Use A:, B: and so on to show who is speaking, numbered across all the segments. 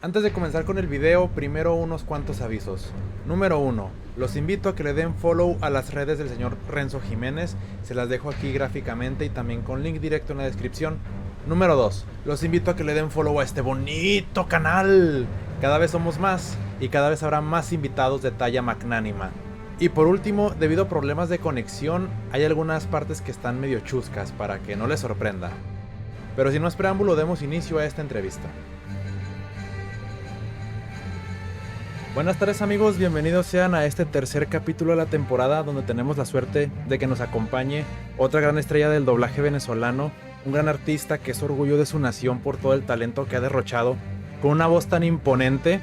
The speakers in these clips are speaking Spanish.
A: Antes de comenzar con el video, primero unos cuantos avisos. Número 1. Los invito a que le den follow a las redes del señor Renzo Jiménez. Se las dejo aquí gráficamente y también con link directo en la descripción. Número 2. Los invito a que le den follow a este bonito canal. Cada vez somos más y cada vez habrá más invitados de talla magnánima. Y por último, debido a problemas de conexión, hay algunas partes que están medio chuscas para que no les sorprenda. Pero sin más preámbulo, demos inicio a esta entrevista. Buenas tardes amigos, bienvenidos sean a este tercer capítulo de la temporada donde tenemos la suerte de que nos acompañe otra gran estrella del doblaje venezolano, un gran artista que es orgullo de su nación por todo el talento que ha derrochado, con una voz tan imponente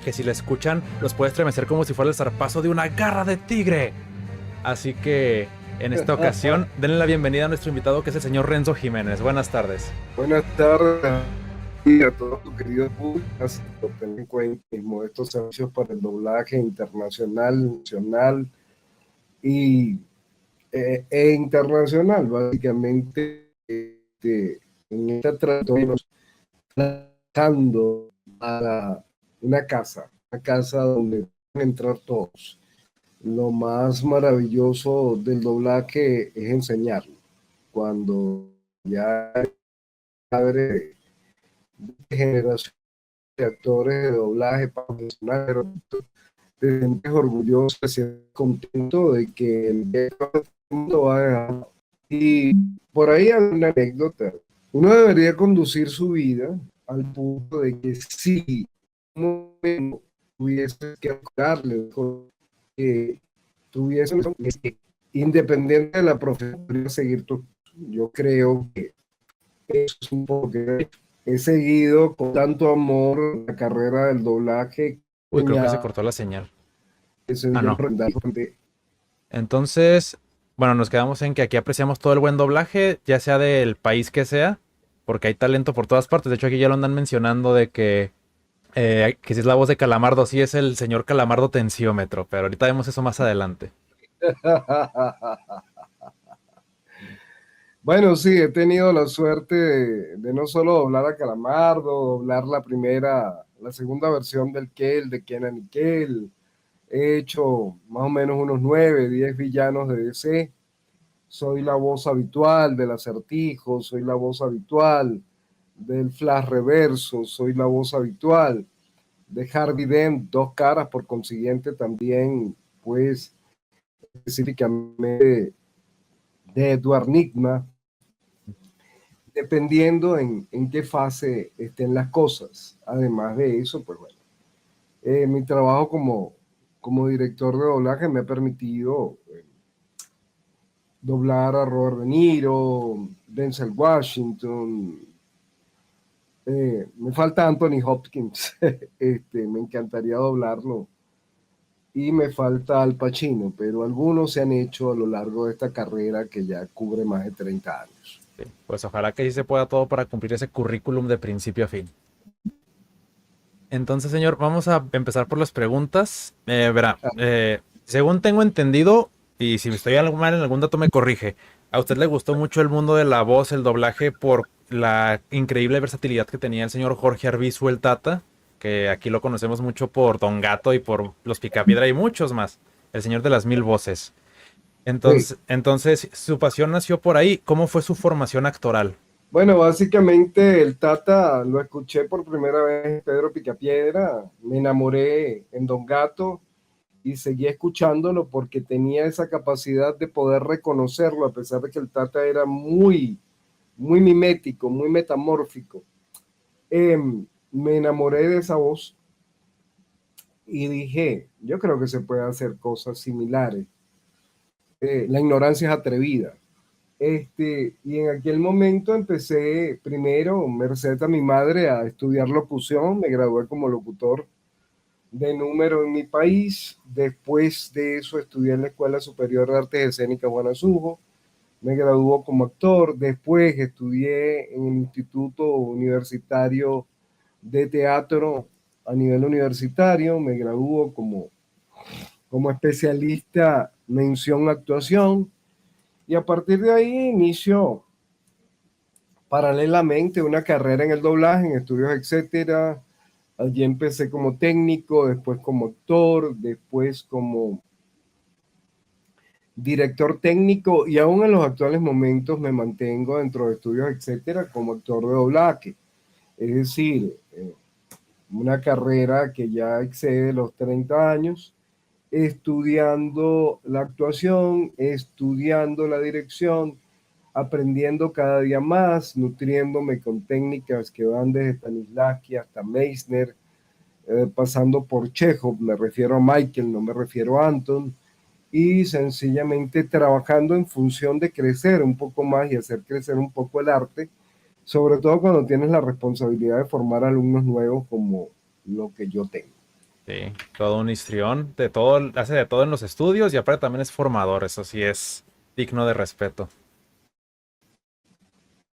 A: que si la escuchan los puede estremecer como si fuera el zarpazo de una garra de tigre. Así que en esta ocasión denle la bienvenida a nuestro invitado que es el señor Renzo Jiménez. Buenas tardes.
B: Buenas tardes y a todos tus queridos públicos por tener en cuenta estos servicios para el doblaje internacional, nacional y, internacional. Básicamente, en esta trayectoria tratando a una casa donde pueden entrar todos. Lo más maravilloso del doblaje es enseñarlo. Cuando ya padre de generación de actores de doblaje profesionales, te sientes orgulloso, te sientes contento de que el mundo va a dejar. Y por ahí hay una anécdota. Uno debería conducir su vida al punto de que si un momento tuviese que darle, que tuviese independiente de la profesión, seguir tu. Yo creo que eso es un poco que he seguido con tanto amor la carrera del doblaje.
A: Uy, creo que se cortó la señal.
B: Eso
A: Ah,
B: yo
A: no. Entonces, bueno, nos quedamos en que aquí apreciamos todo el buen doblaje, ya sea del país que sea, porque hay talento por todas partes. De hecho, aquí ya lo andan mencionando de que si es la voz de Calamardo, sí es el señor Calamardo Tensiómetro, pero ahorita vemos eso más adelante.
B: Bueno, sí, he tenido la suerte de no solo doblar a Calamardo, doblar la segunda versión del Kel, de Kenan y Kel. He hecho más o menos unos 9, 10 villanos de DC. Soy la voz habitual del Acertijo, soy la voz habitual del Flash Reverso, soy la voz habitual de Harvey Dent, dos caras, por consiguiente también, pues, específicamente de Edward Nigma, dependiendo en qué fase estén las cosas. Además de eso, pues bueno, mi trabajo como director de doblaje me ha permitido doblar a Robert De Niro, Denzel Washington, me falta Anthony Hopkins, me encantaría doblarlo, y me falta Al Pacino, pero algunos se han hecho a lo largo de esta carrera que ya cubre más de 30 años.
A: Sí, pues ojalá que sí se pueda todo para cumplir ese currículum de principio a fin. Entonces, señor, vamos a empezar por las preguntas. Verá, según tengo entendido, y si estoy algo mal en algún dato me corrige, a usted le gustó mucho el mundo de la voz, el doblaje, por la increíble versatilidad que tenía el señor Jorge Arbizu el Tata, que aquí lo conocemos mucho por Don Gato y por Los Picapiedra y muchos más, el señor de las mil voces.
B: Sí.
A: Entonces, su pasión nació por ahí. ¿Cómo fue su formación actoral?
B: Bueno, básicamente el Tata lo escuché por primera vez en Pedro Picapiedra, me enamoré en Don Gato y seguí escuchándolo porque tenía esa capacidad de poder reconocerlo, a pesar de que el Tata era muy mimético, muy metamórfico. Eh, Me enamoré de esa voz y dije, yo creo que se pueden hacer cosas similares. La ignorancia es atrevida. Y en aquel momento empecé primero, merced a mi madre, a estudiar locución. Me gradué como locutor de número en mi país. Después de eso estudié en la Escuela Superior de Artes Escénicas Guanazujo. Me graduó como actor. Después estudié en el Instituto Universitario de Teatro a nivel universitario. Me graduó como especialista mención actuación. Y a partir de ahí inicio paralelamente una carrera en el doblaje, en estudios, etcétera, Allí empecé como técnico, después como actor, después como director técnico y aún en los actuales momentos me mantengo dentro de estudios, etcétera, como actor de doblaje. Es decir, una carrera que ya excede los 30 años, estudiando la actuación, estudiando la dirección, aprendiendo cada día más, nutriéndome con técnicas que van desde Stanislavski hasta Meissner, pasando por Chekhov, me refiero a Michael, no me refiero a Anton, y sencillamente trabajando en función de crecer un poco más y hacer crecer un poco el arte, sobre todo cuando tienes la responsabilidad de formar alumnos nuevos como lo que yo tengo.
A: Sí, todo un histrión, de todo, hace de todo en los estudios y aparte también es formador, eso sí es digno de respeto.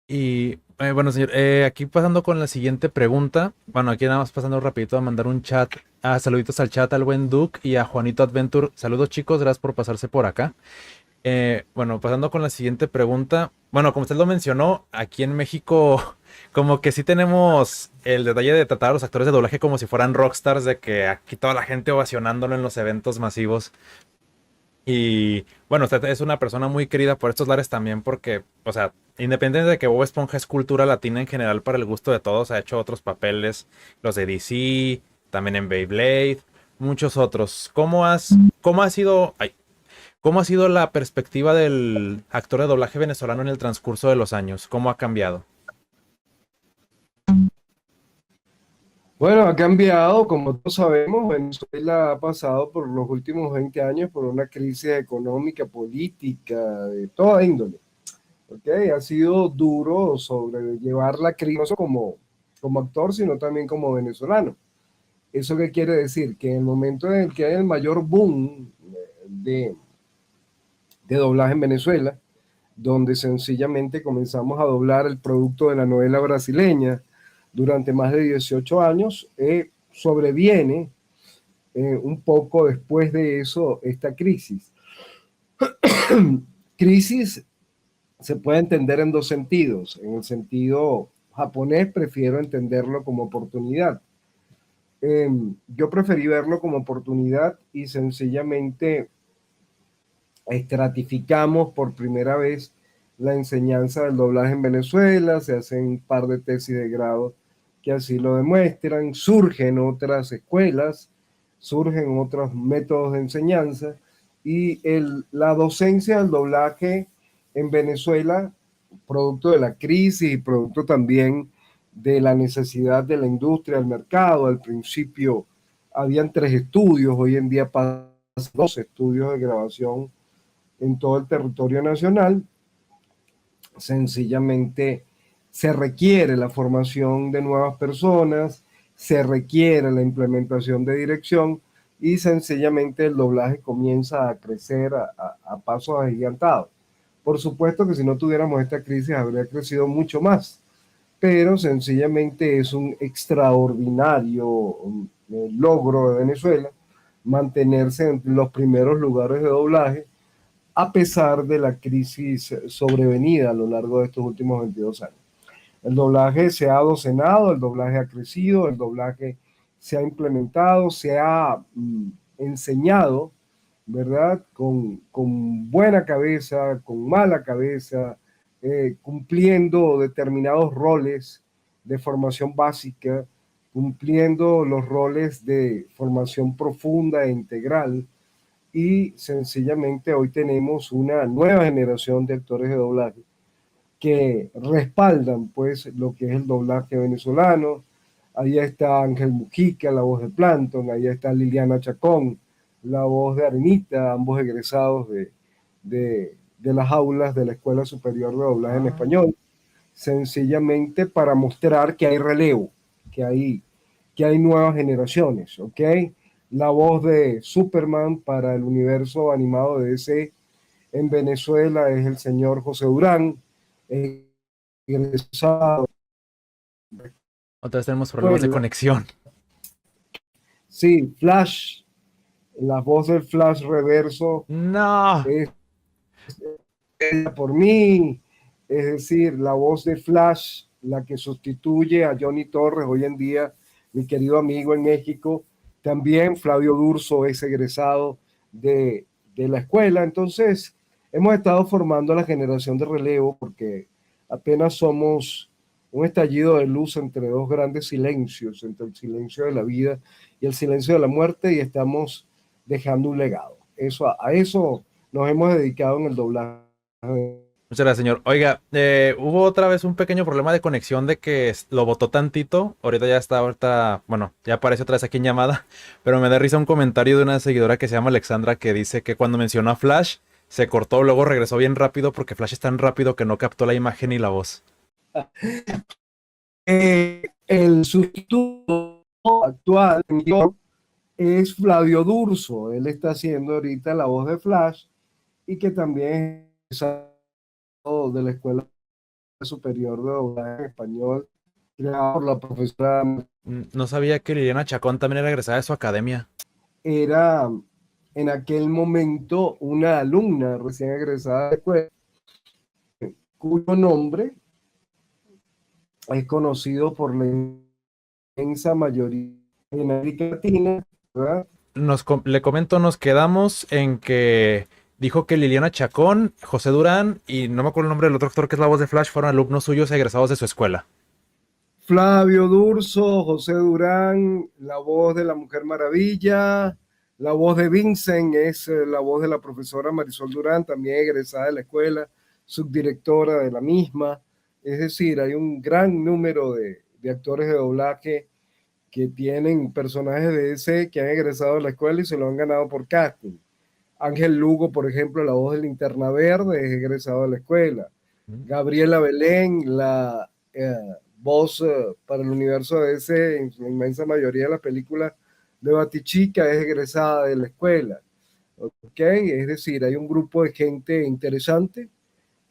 A: Y bueno, señor, aquí pasando con la siguiente pregunta. Bueno, aquí nada más pasando rapidito a mandar un chat, saluditos al chat al buen Duke y a Juanito Adventure. Saludos chicos, gracias por pasarse por acá. Bueno, pasando con la siguiente pregunta. Bueno, como usted lo mencionó, aquí en México como que sí tenemos el detalle de tratar a los actores de doblaje como si fueran rockstars, de que aquí toda la gente ovacionándolo en los eventos masivos. Y bueno, usted es una persona muy querida por estos lares también porque, o sea, independiente de que Bob Esponja es cultura latina en general para el gusto de todos, ha hecho otros papeles, los de DC, también en Beyblade, muchos otros. Cómo ha sido, ay, cómo ha sido la perspectiva del actor de doblaje venezolano en el transcurso de los años? ¿Cómo ha cambiado?
B: Bueno, ha cambiado, como todos sabemos, Venezuela ha pasado por los últimos 20 años por una crisis económica, política, de toda índole. ¿Ok? Ha sido duro sobrellevar la crisis, no solo como actor, sino también como venezolano. ¿Eso qué quiere decir? Que en el momento en el que hay el mayor boom de doblaje en Venezuela, donde sencillamente comenzamos a doblar el producto de la novela brasileña durante más de 18 años, sobreviene un poco después de eso esta crisis. Crisis se puede entender en dos sentidos. En el sentido japonés prefiero entenderlo como oportunidad. Yo preferí verlo como oportunidad y sencillamente estratificamos por primera vez la enseñanza del doblaje en Venezuela, se hacen un par de tesis de grado que así lo demuestran, surgen otras escuelas, surgen otros métodos de enseñanza y la docencia del doblaje en Venezuela, producto de la crisis y producto también de la necesidad de la industria, del mercado. Al principio habían 3 estudios, hoy en día pasan 2 estudios de grabación en todo el territorio nacional. Sencillamente se requiere la formación de nuevas personas, se requiere la implementación de dirección y sencillamente el doblaje comienza a crecer a pasos agigantados. Por supuesto que si no tuviéramos esta crisis habría crecido mucho más, pero sencillamente es un extraordinario logro de Venezuela mantenerse en los primeros lugares de doblaje a pesar de la crisis sobrevenida a lo largo de estos últimos 22 años. El doblaje se ha docenado, el doblaje ha crecido, el doblaje se ha implementado, se ha enseñado, ¿verdad? Con buena cabeza, con mala cabeza, cumpliendo determinados roles de formación básica, cumpliendo los roles de formación profunda e integral, y sencillamente hoy tenemos una nueva generación de actores de doblaje que respaldan pues lo que es el doblaje venezolano. Ahí está Ángel Mujica, la voz de Planton, ahí está Liliana Chacón, la voz de Arenita, ambos egresados de las aulas de la Escuela Superior de Doblaje en Español, sencillamente para mostrar que hay relevo, que hay nuevas generaciones, ¿ok? La voz de Superman para el universo animado de DC en Venezuela es el señor José Durán, egresado
A: Otra vez tenemos
B: de
A: problemas de
B: escuela.
A: conexión.
B: Sí, Flash, la voz del Flash reverso
A: No.
B: es por mí, es decir, la voz de Flash, la que sustituye a Johnny Torres hoy en día, mi querido amigo en México. También Flavio Durso es egresado de la escuela. Entonces, hemos estado formando a la generación de relevo porque apenas somos un estallido de luz entre dos grandes silencios, entre el silencio de la vida y el silencio de la muerte, y estamos dejando un legado. A eso nos hemos dedicado en el doblaje.
A: Muchas gracias, señor. Oiga, hubo otra vez un pequeño problema de conexión de que lo botó tantito. Ahorita ya está, bueno, ya aparece otra vez aquí en llamada. Pero me da risa un comentario de una seguidora que se llama Alexandra que dice que cuando mencionó a Flash se cortó, luego regresó bien rápido porque Flash es tan rápido que no captó la imagen y la voz.
B: El sustituto actual es Flavio Durso. Él está haciendo ahorita la voz de Flash y que también es de la Escuela Superior de Doblaje en Español, creada por la profesora.
A: No sabía que Liliana Chacón también era egresada de su academia.
B: Era en aquel momento una alumna recién egresada de la escuela, cuyo nombre es conocido por la inmensa mayoría en América Latina, ¿verdad?
A: Le comento, nos quedamos en que dijo que Liliana Chacón, José Durán y no me acuerdo el nombre del otro actor que es la voz de Flash fueron alumnos suyos egresados de su escuela.
B: Flavio Durso, José Durán, la voz de la Mujer Maravilla, la voz de Vincent es la voz de la profesora Marisol Durán, también egresada de la escuela, subdirectora de la misma. Es decir, hay un gran número de actores de doblaje que tienen personajes de ese que han egresado de la escuela y se lo han ganado por casting. Ángel Lugo, por ejemplo, la voz de Linterna Verde, es egresado de la escuela. Gabriela Belén, la voz para el universo de ese, en su inmensa mayoría de las películas de Batichica, es egresada de la escuela. ¿Ok? Es decir, hay un grupo de gente interesante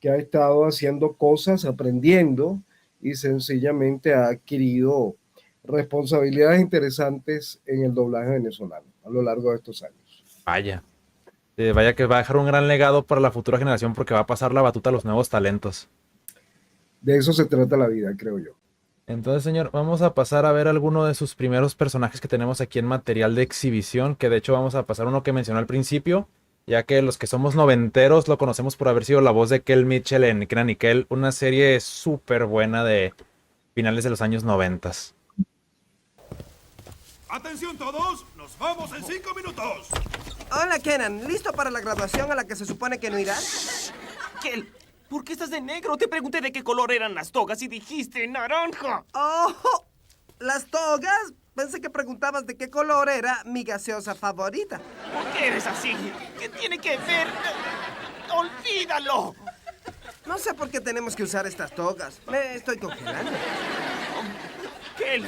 B: que ha estado haciendo cosas, aprendiendo y sencillamente ha adquirido responsabilidades interesantes en el doblaje venezolano a lo largo de estos años.
A: Vaya. Vaya que va a dejar un gran legado para la futura generación porque va a pasar la batuta a los nuevos talentos.
B: De eso se trata la vida, creo yo.
A: Entonces, señor, vamos a pasar a ver alguno de sus primeros personajes que tenemos aquí en material de exhibición, que de hecho vamos a pasar uno que mencionó al principio, ya que los que somos noventeros lo conocemos por haber sido la voz de Kel Mitchell en Kenan y Kel, una serie súper buena de finales de los años 90.
C: ¡Atención todos! ¡Nos vamos en 5 minutos!
D: Hola, Kenan. ¿Listo para la graduación a la que se supone que no irás?
E: Kel, ¿por qué estás de negro? Te pregunté de qué color eran las togas y dijiste naranja.
D: ¡Oh! ¿Las togas? Pensé que preguntabas de qué color era mi gaseosa favorita.
E: ¿Por qué eres así? ¿Qué tiene que ver? ¡Olvídalo!
D: No sé por qué tenemos que usar estas togas. Me estoy congelando.
E: Kel,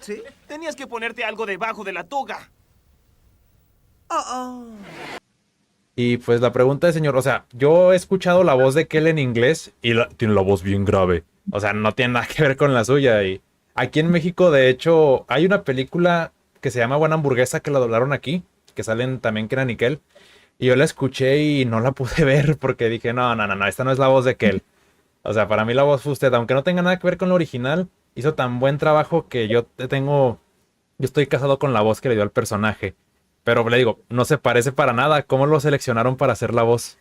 D: ¿Sí?
E: tenías que ponerte algo debajo de la toga.
D: Oh, oh.
A: Y pues la pregunta es, señor, o sea, yo he escuchado la voz de Kel en inglés y tiene la voz bien grave. O sea, no tiene nada que ver con la suya. Y aquí en México, de hecho, hay una película que se llama Buena Hamburguesa que la doblaron aquí, que salen también Kenan y Kel. Y yo la escuché y no la pude ver porque dije, no, esta no es la voz de Kel. O sea, para mí la voz fue usted, aunque no tenga nada que ver con lo original, hizo tan buen trabajo que yo estoy casado con la voz que le dio al personaje. Pero le digo, no se parece para nada. ¿Cómo lo seleccionaron para hacer la voz?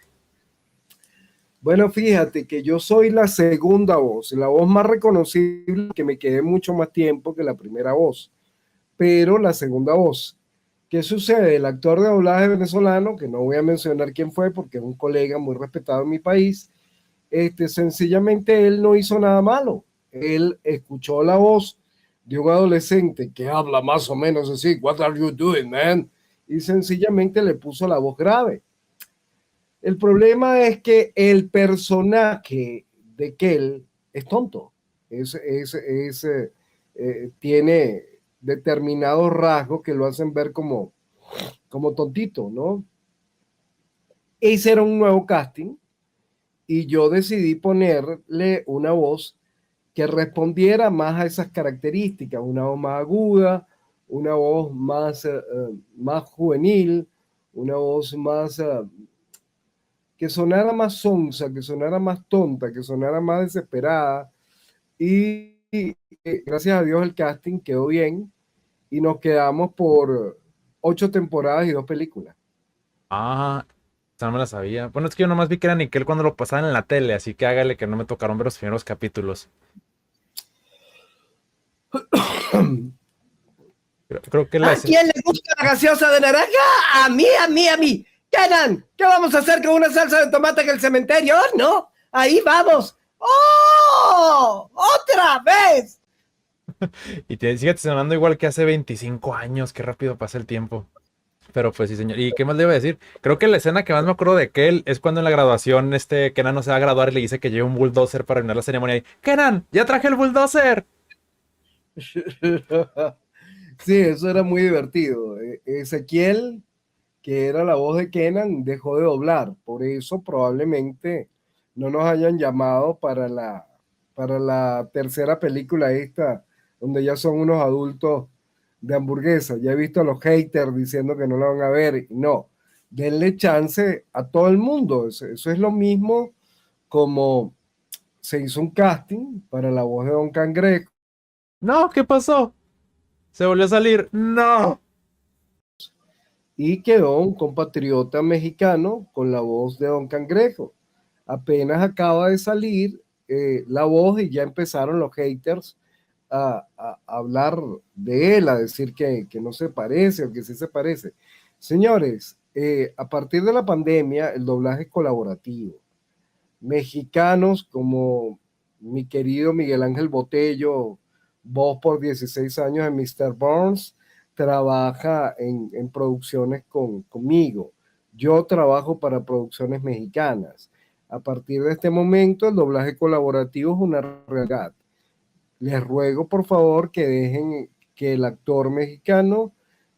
B: Bueno, fíjate que yo soy la voz más reconocible, que me quedé mucho más tiempo que la primera voz, pero la segunda voz. ¿Qué sucede? El actor de doblaje venezolano, que no voy a mencionar quién fue porque es un colega muy respetado en mi país, sencillamente él no hizo nada malo. Él escuchó la voz de un adolescente que habla más o menos así, "What are you doing, man?" Y sencillamente le puso la voz grave. El problema es que el personaje de Kel es tonto, tiene determinados rasgos que lo hacen ver como tontito, ¿no? Ese era un nuevo casting y yo decidí ponerle una voz que respondiera más a esas características, una voz más aguda, una voz más juvenil, una voz más que sonara más sonsa, que sonara más tonta, que sonara más desesperada. Y gracias a Dios el casting quedó bien y nos quedamos por 8 temporadas y 2 películas.
A: Ah, esa no me la sabía. Bueno, es que yo nomás vi que era Nickel cuando lo pasaban en la tele, así que hágale que no me tocaron ver los primeros capítulos. Creo que
D: ¿A quién le gusta la gaseosa de naranja? A mí, a mí, a mí. Kenan, ¿qué vamos a hacer con una salsa de tomate en el cementerio? No, ahí vamos. ¡Oh! ¡Otra vez!
A: Y sigue sonando igual que hace 25 años, qué rápido pasa el tiempo. Pero pues sí, señor. ¿Y qué más le iba a decir? Creo que la escena que más me acuerdo de Kel es cuando en la graduación Kenan no se va a graduar y le dice que lleve un bulldozer para arruinar la ceremonia. Y, Kenan, ya traje el bulldozer.
B: Sí, eso era muy divertido. Ezequiel, que era la voz de Kenan, dejó de doblar. Por eso probablemente no nos hayan llamado para la tercera película esta, donde ya son unos adultos de hamburguesa. Ya he visto a los haters diciendo que no la van a ver. No, denle chance a todo el mundo. Eso es lo mismo como se hizo un casting para la voz de Don Cangrejo.
A: No, ¿qué pasó? Se volvió a salir. No.
B: Y quedó un compatriota mexicano con la voz de Don Cangrejo. Apenas acaba de salir la voz y ya empezaron los haters a hablar de él, a decir que no se parece o que sí se parece. Señores, a partir de la pandemia, el doblaje es colaborativo. Mexicanos como mi querido Miguel Ángel Botello, voz por 16 años en Mr. Burns, trabaja en producciones conmigo. Yo trabajo para producciones mexicanas. A partir de este momento, el doblaje colaborativo es una realidad. Les ruego, por favor, que dejen que el actor mexicano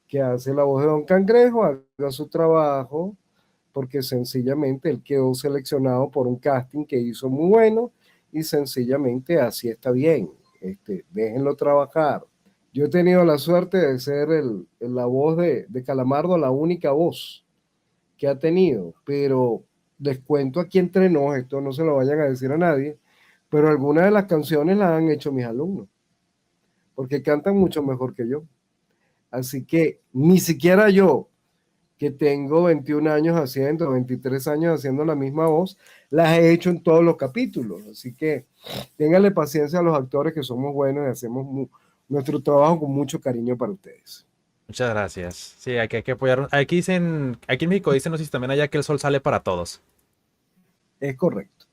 B: que hace la voz de Don Cangrejo haga su trabajo, porque sencillamente él quedó seleccionado por un casting que hizo muy bueno y sencillamente así está bien. Déjenlo trabajar. Yo he tenido la suerte de ser la voz de Calamardo, la única voz que ha tenido, pero les cuento aquí entre nos, esto no se lo vayan a decir a nadie, pero algunas de las canciones las han hecho mis alumnos, porque cantan mucho mejor que yo. Así que ni siquiera yo, que tengo 21 años haciendo, 23 años haciendo la misma voz, las he hecho en todos los capítulos. Así que ténganle paciencia a los actores que somos buenos y hacemos nuestro trabajo con mucho cariño para ustedes.
A: Muchas gracias. Sí, hay que apoyar. Aquí en México dicen, no sé si también allá, que el sol sale para todos.
B: Es correcto.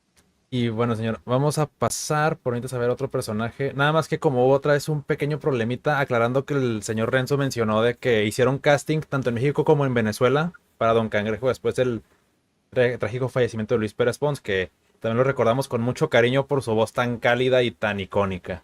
A: Y bueno, señor, vamos a pasar por ahorita a ver otro personaje. Nada más que como hubo otra vez un pequeño problemita, aclarando que el señor Renzo mencionó de que hicieron casting tanto en México como en Venezuela para Don Cangrejo después del trágico fallecimiento de Luis Pérez Pons, que también lo recordamos con mucho cariño por su voz tan cálida y tan icónica.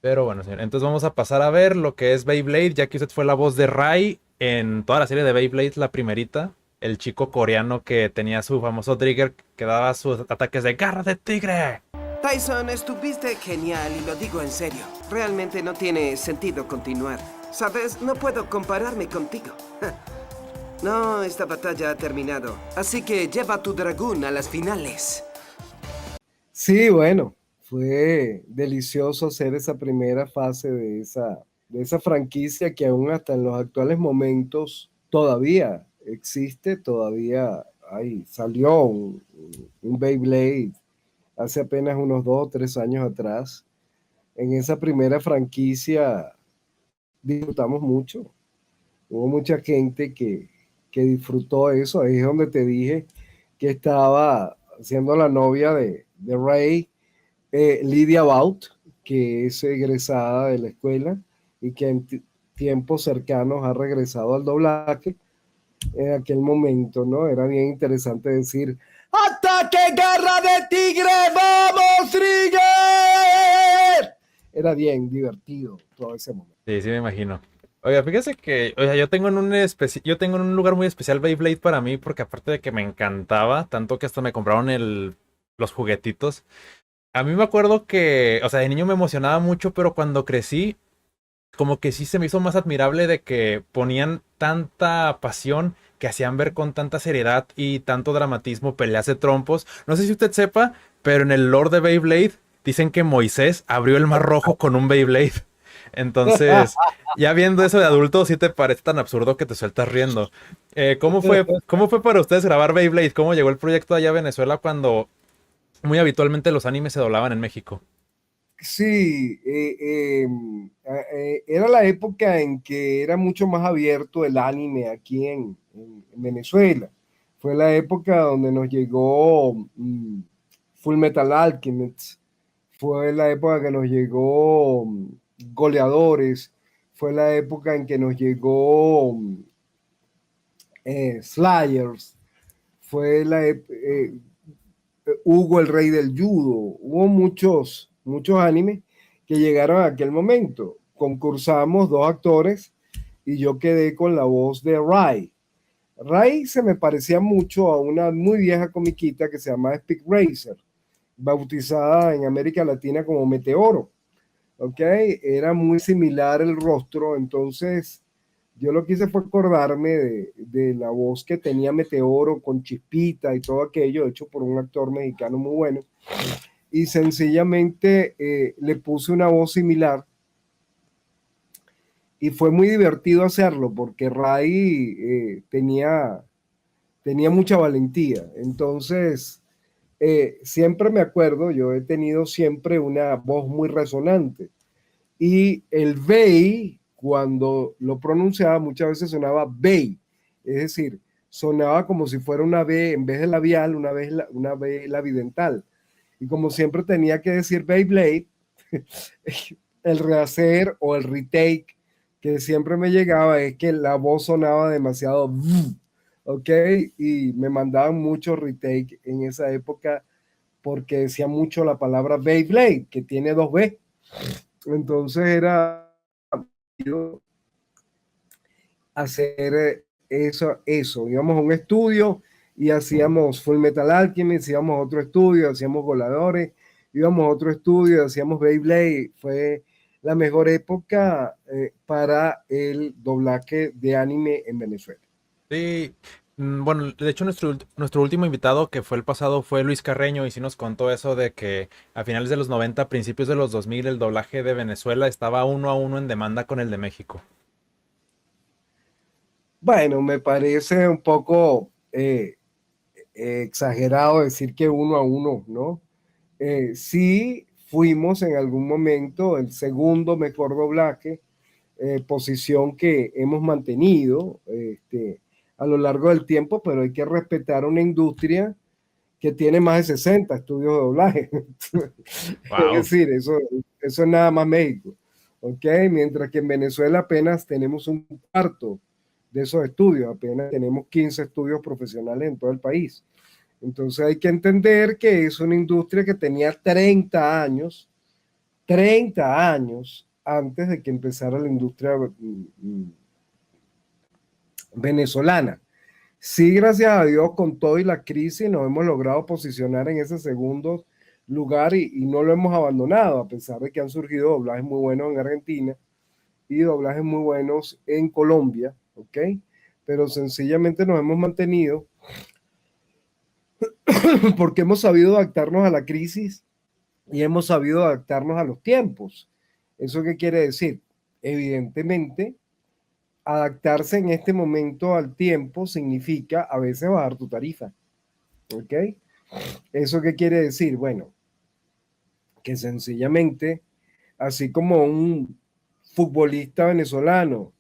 A: Pero bueno, señor, entonces vamos a pasar a ver lo que es Beyblade, ya que usted fue la voz de Rai en toda la serie de Beyblade, la primerita. El chico coreano que tenía su famoso trigger que daba sus ataques de garra de tigre.
D: Tyson, estuviste genial y lo digo en serio. Realmente no tiene sentido continuar. Sabes, no puedo compararme contigo. No, esta batalla ha terminado. Así que lleva a tu dragón a las finales.
B: Sí, bueno, fue delicioso hacer esa primera fase de esa franquicia que aún hasta en los actuales momentos todavía existe, todavía salió un Beyblade hace apenas unos 2 o 3 años atrás. En esa primera franquicia disfrutamos mucho. Hubo mucha gente que disfrutó eso. Ahí es donde te dije que estaba siendo la novia de Ray, Lydia Baut, que es egresada de la escuela y que en tiempos cercanos ha regresado al doblaje. En aquel momento, ¿no? Era bien interesante decir: ¡Ataque, garra de tigre! ¡Vamos, Trigger! Era bien divertido todo ese momento.
A: Sí, sí me imagino. Oiga, fíjese que, yo tengo en un lugar muy especial Beyblade para mí, porque aparte de que me encantaba, tanto que hasta me compraron los juguetitos. A mí me acuerdo que, o sea, de niño me emocionaba mucho, pero cuando crecí, como que sí se me hizo más admirable de que ponían tanta pasión, que hacían ver con tanta seriedad y tanto dramatismo peleas de trompos. No sé si usted sepa, pero en el lore de Beyblade, dicen que Moisés abrió el mar rojo con un Beyblade. Entonces, ya viendo eso de adulto, ¿sí te parece tan absurdo que te sueltas riendo? ¿Cómo fue para ustedes grabar Beyblade? ¿Cómo llegó el proyecto allá a Venezuela cuando muy habitualmente los animes se doblaban en México?
B: Sí, era la época en que era mucho más abierto el anime aquí en Venezuela. Fue la época donde nos llegó Full Metal Alchemist, fue la época que nos llegó Goleadores, fue la época en que nos llegó Slayers, fue Hugo el Rey del Judo. Hubo muchos animes que llegaron a aquel momento. Concursamos dos actores y yo quedé con la voz de Rai. Rai se me parecía mucho a una muy vieja comiquita que se llama Speed Racer, bautizada en América Latina como Meteoro. ¿Ok? Era muy similar el rostro, entonces yo lo que hice fue acordarme de la voz que tenía Meteoro con Chispita y todo aquello, hecho por un actor mexicano muy bueno. Y sencillamente le puse una voz similar y fue muy divertido hacerlo porque Ray tenía mucha valentía. Entonces, siempre me acuerdo, yo he tenido siempre una voz muy resonante. Y el Bey, cuando lo pronunciaba, muchas veces sonaba Bey. Es decir, sonaba como si fuera una B, en vez de labial, una B labidental. Y como siempre tenía que decir Beyblade, el rehacer o el retake que siempre me llegaba es que la voz sonaba demasiado, ¿ok? Y me mandaban muchos retake en esa época porque decía mucho la palabra Beyblade, que tiene dos B. Entonces era hacer eso. Íbamos a un estudio y hacíamos Full Metal Alchemist, íbamos a otro estudio, hacíamos Voladores, íbamos a otro estudio, hacíamos Beyblade. Fue la mejor época para el doblaje de anime en Venezuela.
A: Sí, bueno, de hecho nuestro último invitado que fue el pasado fue Luis Carreño y sí nos contó eso de que a finales de los 90, principios de los 2000, el doblaje de Venezuela estaba 1-1 en demanda con el de México.
B: Bueno, me parece un poco exagerado decir que 1-1, ¿no? Sí fuimos en algún momento el segundo mejor doblaje, posición que hemos mantenido a lo largo del tiempo, pero hay que respetar una industria que tiene más de 60 estudios de doblaje.
A: Wow.
B: Es decir, eso es nada más México. ¿Ok? Mientras que en Venezuela apenas tenemos un cuarto de esos estudios, apenas tenemos 15 estudios profesionales en todo el país. Entonces hay que entender que es una industria que tenía 30 años antes de que empezara la industria venezolana. Sí, gracias a Dios, con todo y la crisis nos hemos logrado posicionar en ese segundo lugar y no lo hemos abandonado, a pesar de que han surgido doblajes muy buenos en Argentina y doblajes muy buenos en Colombia, ¿ok? Pero sencillamente nos hemos mantenido porque hemos sabido adaptarnos a la crisis y hemos sabido adaptarnos a los tiempos. ¿Eso qué quiere decir? Evidentemente, adaptarse en este momento al tiempo significa a veces bajar tu tarifa. ¿Ok? ¿Eso qué quiere decir? Bueno, que sencillamente, así como un futbolista venezolano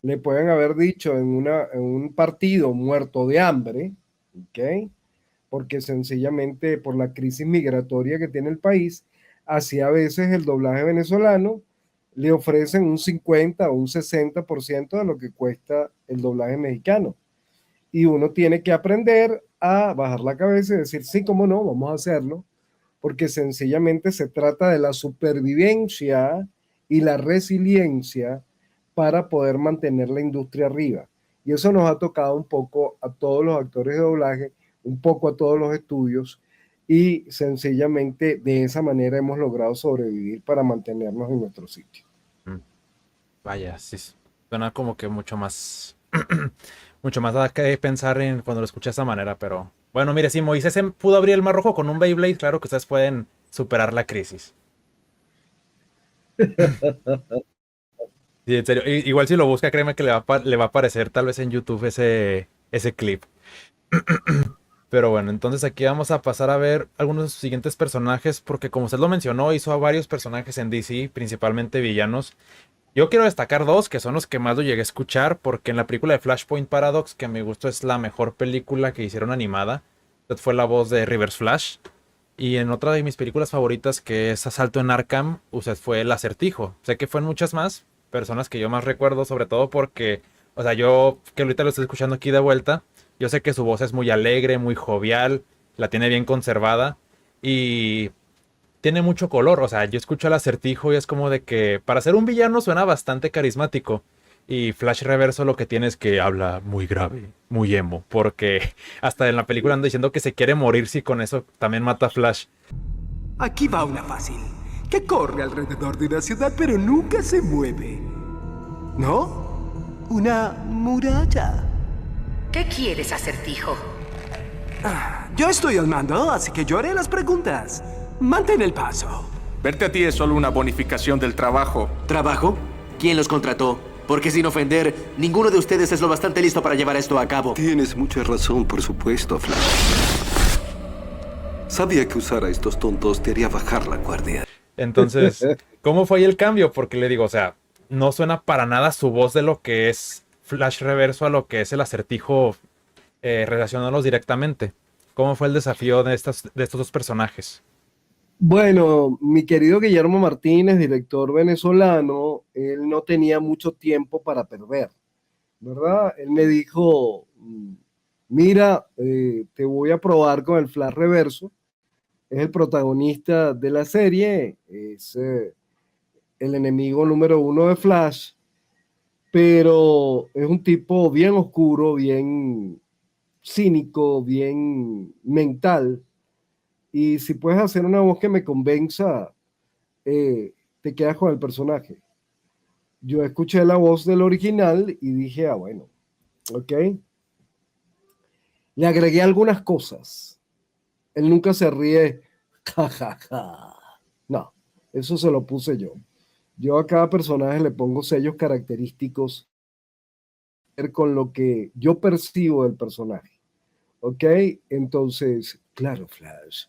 B: le pueden haber dicho en un partido muerto de hambre, ¿ok? Porque sencillamente por la crisis migratoria que tiene el país, así a veces el doblaje venezolano le ofrecen un 50 o un 60% de lo que cuesta el doblaje mexicano. Y uno tiene que aprender a bajar la cabeza y decir, sí, cómo no, vamos a hacerlo, porque sencillamente se trata de la supervivencia y la resiliencia para poder mantener la industria arriba. Y eso nos ha tocado un poco a todos los actores de doblaje, un poco a todos los estudios, y sencillamente de esa manera hemos logrado sobrevivir para mantenernos en nuestro sitio.
A: Vaya, sí, suena como que mucho más, mucho más da que pensar en cuando lo escuché de esa manera, pero bueno, mire, si Moisés pudo abrir el Mar Rojo con un Beyblade, claro que ustedes pueden superar la crisis. Sí, en serio. Igual si lo busca, créeme que le va a aparecer tal vez en YouTube ese clip. Pero bueno, entonces aquí vamos a pasar a ver algunos de sus siguientes personajes, porque como usted lo mencionó, hizo a varios personajes en DC, principalmente villanos. Yo quiero destacar dos, que son los que más lo llegué a escuchar, porque en la película de Flashpoint Paradox, que a mi gusto es la mejor película que hicieron animada, usted fue la voz de Reverse Flash. Y en otra de mis películas favoritas, que es Asalto en Arkham, usted fue el Acertijo. Sé que fue en muchas más personas que yo más recuerdo, sobre todo porque, o sea, yo que ahorita lo estoy escuchando aquí de vuelta, yo sé que su voz es muy alegre, muy jovial, la tiene bien conservada y tiene mucho color. O sea, yo escucho al Acertijo y es como de que para ser un villano suena bastante carismático. Y Flash Reverso lo que tiene es que habla muy grave, muy emo, porque hasta en la película anda diciendo que se quiere morir si con eso también mata a Flash.
F: Aquí va una fácil. Que corre alrededor de una ciudad pero nunca se mueve. ¿No? Una muralla.
G: ¿Qué quieres, Acertijo?
F: Yo estoy al mando, así que yo haré las preguntas. Mantén el paso.
H: Verte a ti es solo una bonificación del trabajo.
I: ¿Trabajo? ¿Quién los contrató? Porque sin ofender, ninguno de ustedes es lo bastante listo para llevar esto a cabo.
J: Tienes mucha razón, por supuesto, Flash. Sabía que usar a estos tontos te haría bajar la guardia.
A: Entonces, ¿cómo fue ahí el cambio? Porque le digo, o sea, no suena para nada su voz de lo que es Flash Reverso a lo que es el Acertijo, relacionándolos directamente. ¿Cómo fue el desafío de estos dos personajes?
B: Bueno, mi querido Guillermo Martínez, director venezolano, él no tenía mucho tiempo para perder, ¿verdad? Él me dijo, mira, te voy a probar con el Flash Reverso. Es el protagonista de la serie, es el enemigo número 1 de Flash, pero es un tipo bien oscuro, bien cínico, bien mental. Y si puedes hacer una voz que me convenza, te quedas con el personaje. Yo escuché la voz del original y dije, ah, bueno, ok. Le agregué algunas cosas. Él nunca se ríe, jajaja. No, eso se lo puse yo. Yo a cada personaje le pongo sellos característicos con lo que yo percibo del personaje. ¿Ok? Entonces, claro, Flash,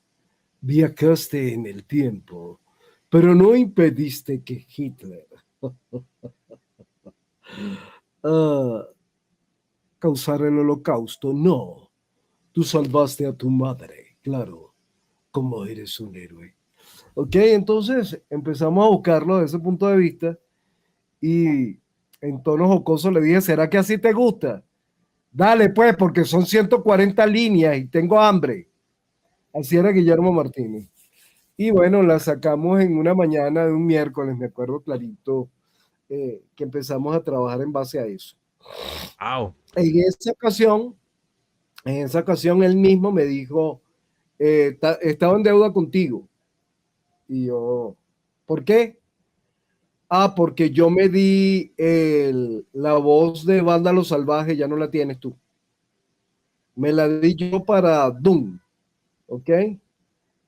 B: viajaste en el tiempo, pero no impediste que Hitler causara el holocausto. No, tú salvaste a tu madre, claro, como eres un héroe. Ok, entonces empezamos a buscarlo desde ese punto de vista y en tono jocoso le dije, ¿será que así te gusta? Dale pues, porque son 140 líneas y tengo hambre. Así era Guillermo Martínez. Y bueno, la sacamos en una mañana de un miércoles, me acuerdo clarito, que empezamos a trabajar en base a eso.
A: Wow.
B: En esa ocasión él mismo me dijo, estaba en deuda contigo. Y yo, ¿por qué? Ah, porque yo me di la voz de Vándalo Salvaje, ya no la tienes tú. Me la di yo para Doom, ¿ok?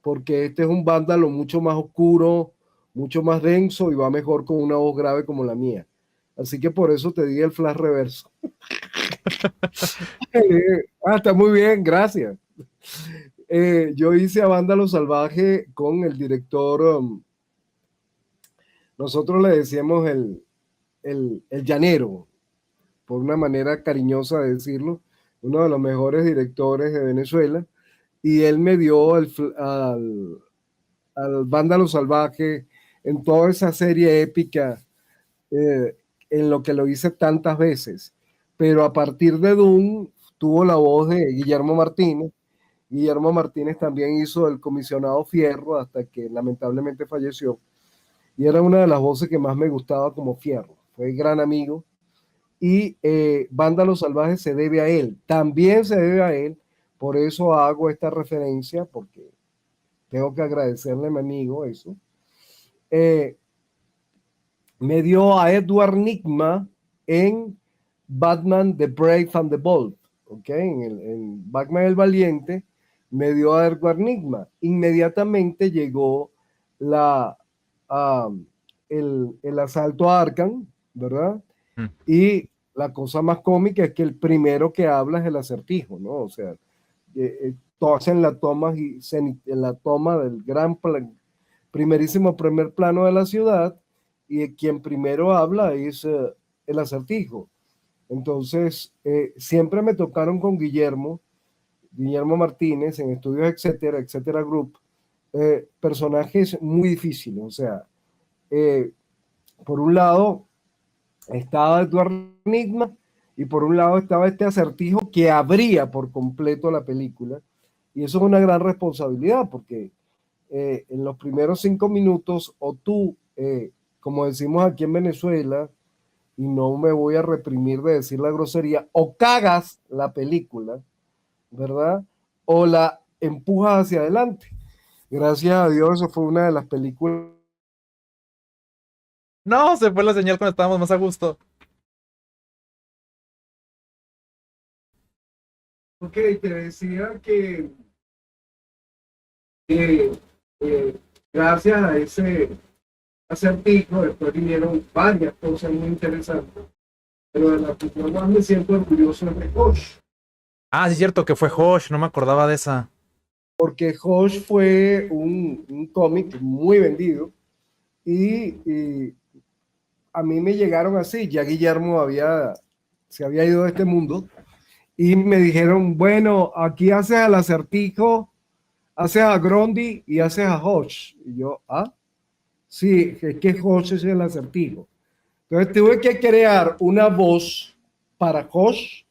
B: Porque este es un vándalo mucho más oscuro, mucho más denso y va mejor con una voz grave como la mía. Así que por eso te di el Flash Reverso. Está muy bien, gracias. Yo hice a Vándalo Salvaje con el director, nosotros le decíamos el llanero, por una manera cariñosa de decirlo, uno de los mejores directores de Venezuela, y él me dio al Vándalo Salvaje en toda esa serie épica, en lo que lo hice tantas veces. Pero a partir de Doom tuvo la voz de Guillermo Martínez. Guillermo Martínez también hizo el comisionado Fierro hasta que lamentablemente falleció. Y era una de las voces que más me gustaba como Fierro. Fue gran amigo. Y Vándalo Salvaje se debe a él. También se debe a él. Por eso hago esta referencia, porque tengo que agradecerle a mi amigo eso. Me dio a Edward Nygma en Batman The Brave and the Bold, ¿ok? En Batman el Valiente, me dio algo enigma. Inmediatamente llegó la, ah, el asalto a Arkham, ¿verdad? Y la cosa más cómica es que el primero que habla es el Acertijo, ¿no? O sea, hacen la toma, en la toma del primerísimo primer plano de la ciudad, y quien primero habla es el Acertijo. Entonces, siempre me tocaron con Guillermo Martínez en Estudios Etcétera, Etcétera Group, personajes muy difíciles. O sea, por un lado estaba Eduardo Enigma y por un lado estaba este Acertijo que abría por completo la película. Y eso es una gran responsabilidad porque en los primeros 5 minutos o tú, como decimos aquí en Venezuela, y no me voy a reprimir de decir la grosería, o cagas la película, ¿verdad? O la empujas hacia adelante. Gracias a Dios, eso fue una de las películas.
A: No, se fue la señal cuando estábamos más a gusto.
B: Ok, te decía que eh, gracias a ese Acertijo después vinieron varias cosas muy interesantes, pero de la que yo más me siento orgulloso es de Hosh.
A: Ah, sí es cierto que fue Hosh, no me acordaba de esa.
B: Porque Hosh fue un cómic muy vendido y a mí me llegaron así, ya Guillermo se había ido de este mundo y me dijeron, bueno, aquí haces al Acertijo, haces a Grundy y haces a Hosh. Y yo, sí, es que Hosh es el Acertijo. Entonces tuve que crear una voz para Hosh,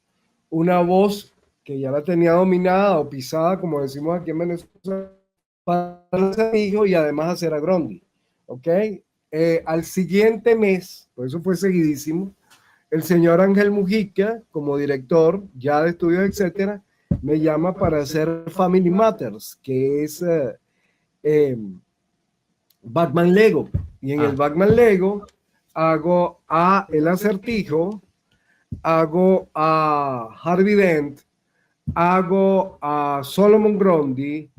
B: una voz que ya la tenía dominada o pisada, como decimos aquí en Venezuela, para el hijo y además hacer a Grundy. ¿Ok? Al siguiente mes, por eso fue seguidísimo, el señor Ángel Mujica, como director ya de estudios, etcétera, me llama para hacer Family Matters, que es Batman Lego. Y en el Batman Lego hago a El Acertijo, hago a Harvey Dent, hago a Solomon Grundy,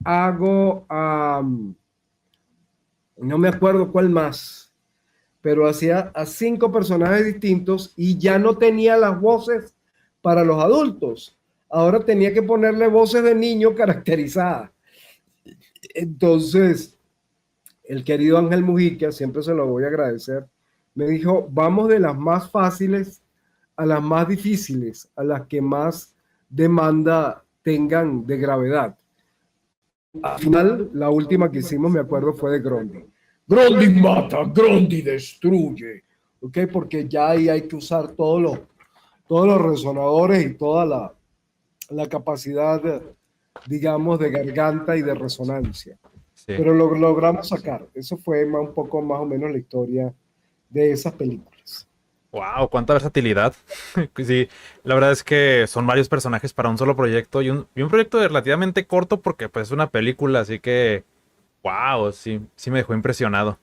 B: hago a... no me acuerdo cuál más, pero hacía a 5 personajes distintos y ya no tenía las voces para los adultos. Ahora tenía que ponerle voces de niño caracterizadas. Entonces, el querido Ángel Mujica, siempre se lo voy a agradecer, me dijo, vamos de las más fáciles a las más difíciles, a las que más demanda tengan de gravedad. Al final, la última que hicimos, me acuerdo, fue de Grundy. Grundy mata, Grundy destruye. ¿Ok? Porque ya ahí hay que usar todos los resonadores y toda la capacidad, digamos, de garganta y de resonancia. Sí. Pero lo logramos sacar. Eso fue un poco más o menos la historia de esas películas.
A: Wow, cuánta versatilidad. Sí, la verdad es que son varios personajes para un solo proyecto y un proyecto relativamente corto porque pues es una película, así que wow, sí me dejó impresionado.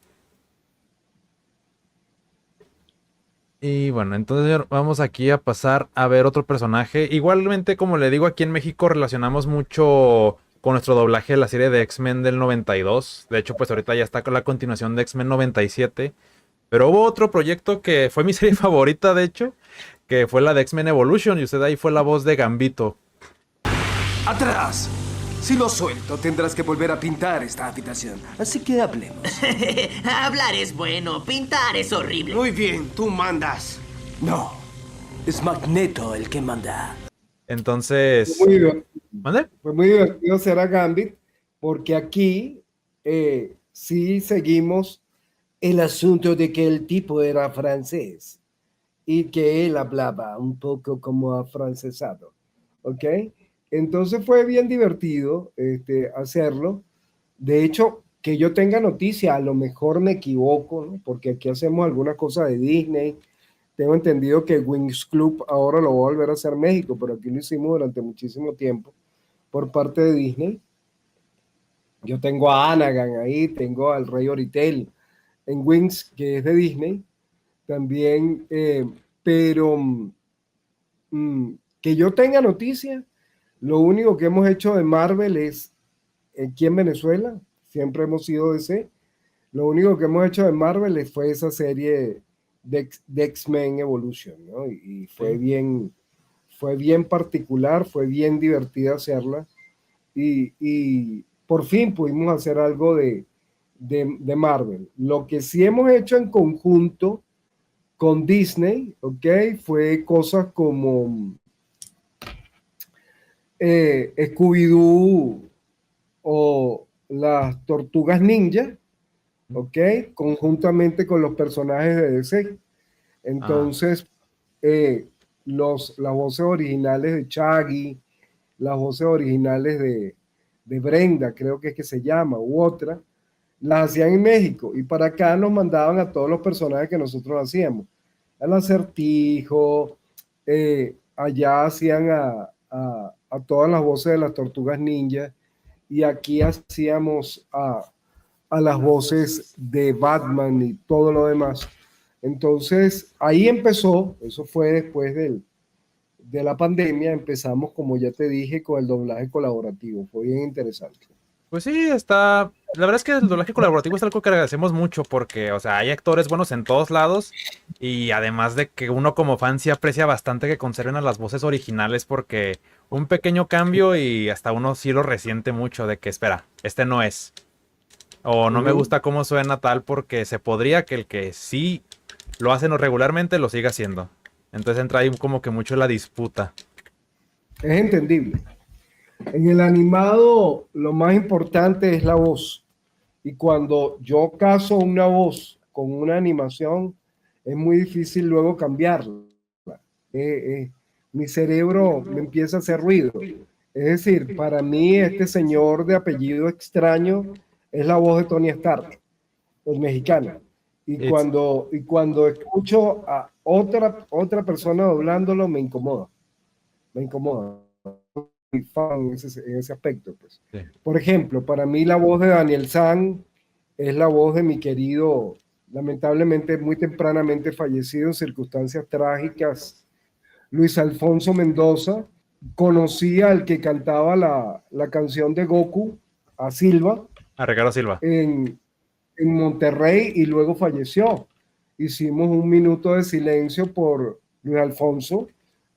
A: Y bueno, entonces vamos aquí a pasar a ver otro personaje. Igualmente, como le digo, aquí en México relacionamos mucho con nuestro doblaje de la serie de X-Men del 92. De hecho, pues ahorita ya está con la continuación de X-Men 97. Pero hubo otro proyecto que fue mi serie favorita, de hecho, que fue la de X-Men Evolution, y usted ahí fue la voz de Gambito.
F: ¡Atrás! Si lo suelto, tendrás que volver a pintar esta habitación. Así que hablemos.
K: Hablar es bueno, pintar es horrible.
F: Muy bien, tú mandas. No, es Magneto el que manda.
A: Entonces...
B: Fue muy divertido ser a Gambit, porque aquí sí seguimos el asunto de que el tipo era francés y que él hablaba un poco como afrancesado, ¿ok? Entonces fue bien divertido hacerlo. De hecho, que yo tenga noticia, a lo mejor me equivoco, ¿no? Porque aquí hacemos alguna cosa de Disney. Tengo entendido que Wings Club ahora lo va a volver a hacer México, pero aquí lo hicimos durante muchísimo tiempo por parte de Disney. Yo tengo a Anagan ahí, tengo al Rey Oritel en Wings, que es de Disney, también, pero que yo tenga noticia, Lo único que hemos hecho de Marvel es, aquí en Venezuela, siempre hemos sido DC, lo único que hemos hecho de Marvel fue esa serie de X-Men Evolution, ¿no? Y fue bien particular, fue bien divertida hacerla, y por fin pudimos hacer algo de Marvel. Lo que sí hemos hecho en conjunto con Disney, ¿ok? Fue cosas como Scooby-Doo o las Tortugas Ninja, ¿ok? Conjuntamente con los personajes de DC. Entonces, las voces originales de Shaggy, las voces originales de Brenda, creo que es que se llama, u otra, las hacían en México y para acá nos mandaban a todos los personajes que nosotros hacíamos. El Acertijo, allá hacían a todas las voces de las Tortugas Ninja y aquí hacíamos a las voces de Batman y todo lo demás. Entonces, ahí empezó, eso fue después de la pandemia, empezamos, como ya te dije, con el doblaje colaborativo. Fue bien interesante.
A: Pues sí, está. La verdad es que el doblaje colaborativo es algo que agradecemos mucho porque, o sea, hay actores buenos en todos lados y además de que uno como fan sí aprecia bastante que conserven a las voces originales porque un pequeño cambio y hasta uno sí lo resiente mucho de que, espera, este no es. O no me gusta cómo suena tal porque se podría que el que sí lo hacen regularmente lo siga haciendo. Entonces entra ahí como que mucho la disputa.
B: Es entendible. En el animado lo más importante es la voz. Y cuando yo caso una voz con una animación, es muy difícil luego cambiarla. Mi cerebro me empieza a hacer ruido. Es decir, para mí este señor de apellido extraño es la voz de Tony Stark, el mexicano. Y cuando escucho a otra persona doblándolo, me incomoda. Me incomoda. Soy fan en ese aspecto. Pues. Sí. Por ejemplo, para mí la voz de Daniel San es la voz de mi querido, lamentablemente muy tempranamente fallecido en circunstancias trágicas, Luis Alfonso Mendoza. Conocí al que cantaba la canción de Goku, a Silva.
A: A Ricardo Silva.
B: En Monterrey y luego falleció. Hicimos un minuto de silencio por Luis Alfonso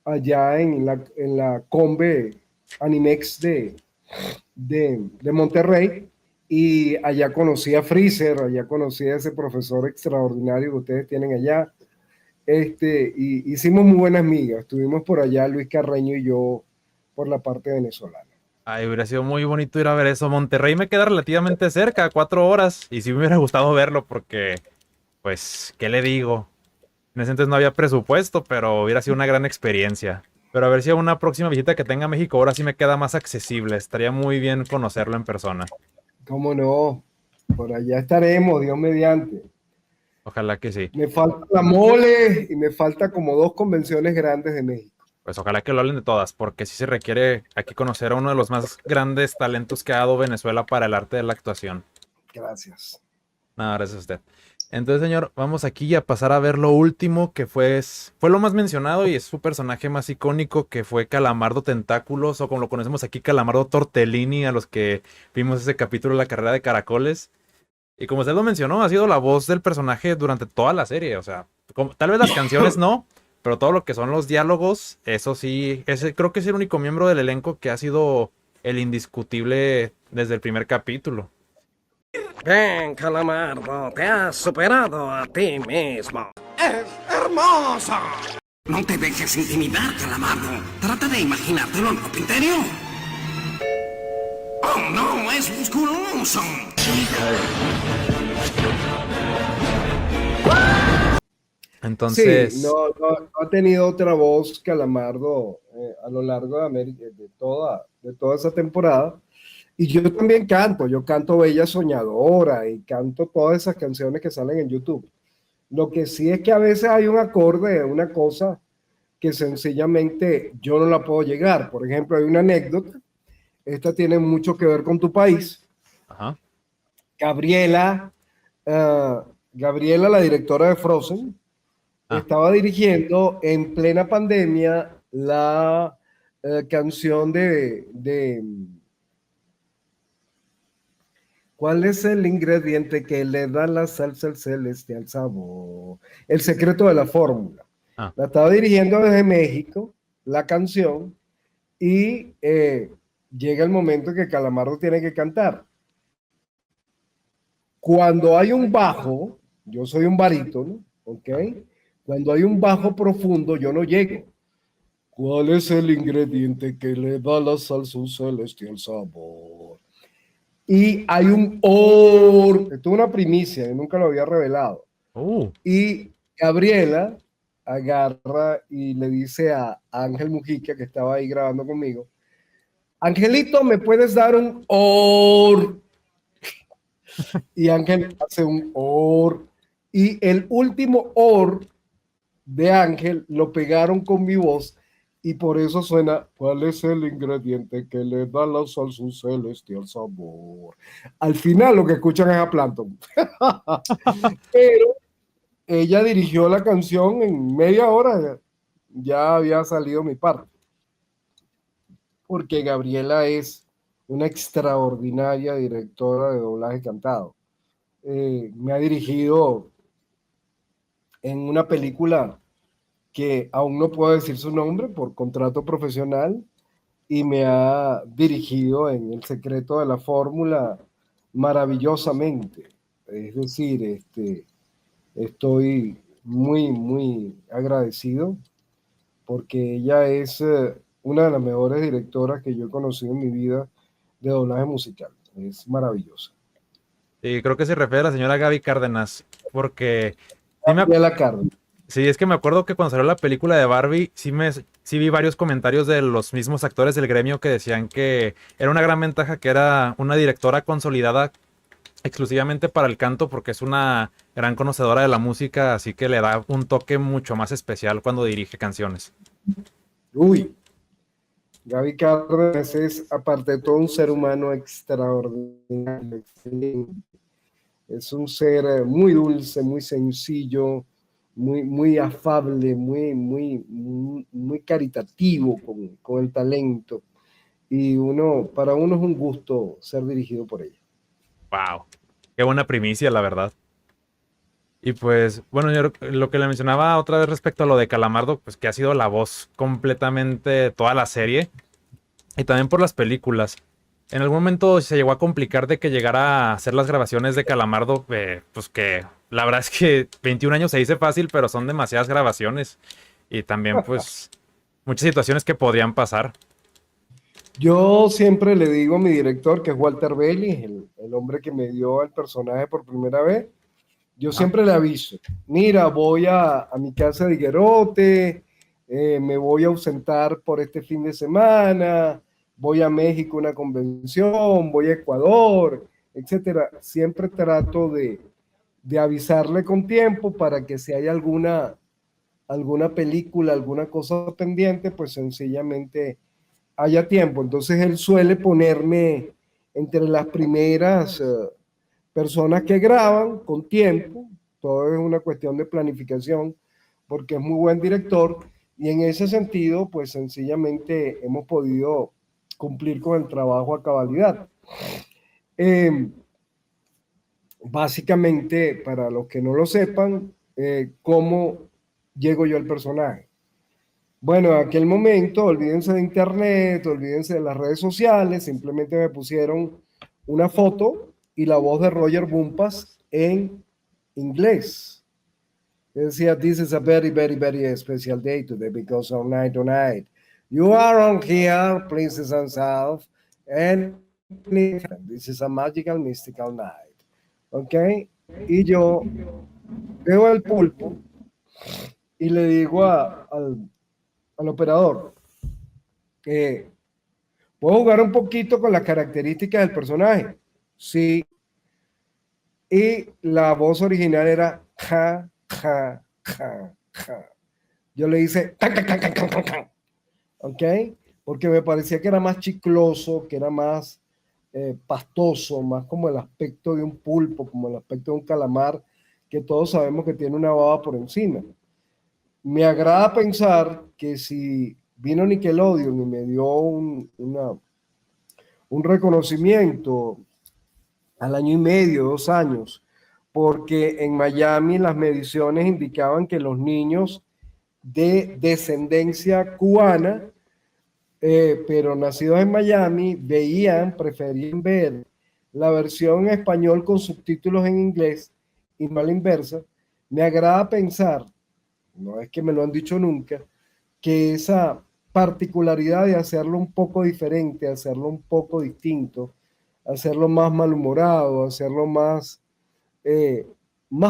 B: allá en la Combe Animex de Monterrey y allá conocí a Freezer, allá conocí a ese profesor extraordinario que ustedes tienen allá. Y hicimos muy buenas migas. Estuvimos por allá Luis Carreño y yo por la parte venezolana.
A: Ay, hubiera sido muy bonito ir a ver eso. Monterrey me queda relativamente cerca, 4 horas. Y sí me hubiera gustado verlo porque, pues, ¿qué le digo? En ese entonces no había presupuesto, pero hubiera sido una gran experiencia. Pero a ver si a una próxima visita que tenga a México ahora sí me queda más accesible. Estaría muy bien conocerlo en persona.
B: ¿Cómo no? Por allá estaremos, Dios mediante.
A: Ojalá que sí.
B: Me falta la mole y me falta como 2 convenciones grandes de México.
A: Pues ojalá que lo hablen de todas, porque sí se requiere aquí conocer a uno de los más grandes talentos que ha dado Venezuela para el arte de la actuación.
B: Gracias.
A: No, gracias a usted. Entonces, señor, vamos aquí a pasar a ver lo último que fue lo más mencionado y es su personaje más icónico que fue Calamardo Tentáculos, o como lo conocemos aquí, Calamardo Tortellini, a los que vimos ese capítulo de La Carrera de Caracoles. Y como usted lo mencionó, ha sido la voz del personaje durante toda la serie, o sea, tal vez las canciones no, pero todo lo que son los diálogos, eso sí, creo que es el único miembro del elenco que ha sido el indiscutible desde el primer capítulo.
L: Bien, Calamardo, te has superado a ti mismo.
C: ¡Es hermosa!
K: No te dejes intimidar, Calamardo. Trata de imaginártelo, ¿no, Pinterio? ¡Oh, no! ¡Es musculoso!
A: Entonces...
B: Sí, no ha tenido otra voz Calamardo a lo largo de América, de toda esa temporada. Y yo también yo canto Bella Soñadora y canto todas esas canciones que salen en YouTube. Lo que sí es que a veces hay un acorde, una cosa que sencillamente yo no la puedo llegar. Por ejemplo, hay una anécdota, esta tiene mucho que ver con tu país.
A: Ajá.
B: Gabriela, la directora de Frozen, estaba dirigiendo en plena pandemia la canción ¿cuál es el ingrediente que le da la salsa al celestial sabor? El secreto de la fórmula.
A: Ah.
B: La estaba dirigiendo desde México, la canción, y llega el momento que Calamardo tiene que cantar. Cuando hay un bajo, yo soy un barítono, ¿ok? Cuando hay un bajo profundo, yo no llego. ¿Cuál es el ingrediente que le da la salsa un celestial sabor? Y hay un or, esto es una primicia, yo nunca lo había revelado. Y Gabriela agarra y le dice a Ángel Mujica, que estaba ahí grabando conmigo, Angelito, ¿me puedes dar un or? Y Ángel hace un or. Y el último or de Ángel lo pegaron con mi voz y por eso suena, ¿cuál es el ingrediente que le da la salsa un celestial sabor? Al final lo que escuchan es a Plankton. Pero ella dirigió la canción en media hora, ya había salido mi parte. Porque Gabriela es una extraordinaria directora de doblaje cantado. Me ha dirigido en una película que aún no puedo decir su nombre por contrato profesional y me ha dirigido en El secreto de la fórmula maravillosamente. Es decir, estoy muy, muy agradecido porque ella es una de las mejores directoras que yo he conocido en mi vida de doblaje musical. Es maravillosa.
A: Y creo que se refiere a la señora Gaby Cárdenas, porque
B: Gabriela Cárdenas.
A: Sí, es que me acuerdo que cuando salió la película de Barbie, sí vi varios comentarios de los mismos actores del gremio que decían que era una gran ventaja que era una directora consolidada exclusivamente para el canto, porque es una gran conocedora de la música, así que le da un toque mucho más especial cuando dirige canciones.
B: Uy, Gaby Cárdenas es, aparte de todo, un ser humano extraordinario, excelente. Es un ser muy dulce, muy sencillo, muy afable, muy caritativo con el talento. Y para uno es un gusto ser dirigido por ella.
A: Wow, qué buena primicia, la verdad. Y pues, bueno, yo lo que le mencionaba otra vez respecto a lo de Calamardo, pues que ha sido la voz completamente toda la serie y también por las películas. En algún momento se llegó a complicar de que llegara a hacer las grabaciones de Calamardo, pues que la verdad es que 21 años se dice fácil, pero son demasiadas grabaciones y también pues muchas situaciones que podrían pasar.
B: Yo siempre le digo a mi director, que es Walter Belli, el hombre que me dio el personaje por primera vez, yo siempre le aviso, mira, voy a mi casa de Higuerote, me voy a ausentar por este fin de semana, voy a México a una convención, voy a Ecuador, etcétera. Siempre trato de avisarle con tiempo para que si hay alguna película, alguna cosa pendiente, pues sencillamente haya tiempo. Entonces él suele ponerme entre las primeras personas que graban con tiempo. Todo es una cuestión de planificación porque es muy buen director y en ese sentido pues sencillamente hemos podido cumplir con el trabajo a cabalidad. Básicamente, para los que no lo sepan, ¿cómo llego yo al personaje? Bueno, en aquel momento, olvídense de internet, olvídense de las redes sociales, simplemente me pusieron una foto y la voz de Roger Bumpas en inglés. Decía, this is a very, very, very special day today because of night tonight. You are on here, princess and self, and this is a magical, mystical night. ¿Ok? Y yo veo al pulpo y le digo al operador, ¿puedo jugar un poquito con las características del personaje? Sí. Y la voz original era ja, ja, ja, ja. Yo le hice ¿ok? Porque me parecía que era más chicloso, que era más pastoso, más como el aspecto de un pulpo, como el aspecto de un calamar, que todos sabemos que tiene una baba por encima. Me agrada pensar que si vino Nickelodeon y me dio un reconocimiento al año y medio, 2 años, porque en Miami las mediciones indicaban que los niños de descendencia cubana, pero nacidos en Miami, preferían ver la versión en español con subtítulos en inglés y no a la inversa. Me agrada pensar, no es que me lo han dicho nunca, que esa particularidad de hacerlo un poco diferente, hacerlo un poco distinto, hacerlo más malhumorado, hacerlo más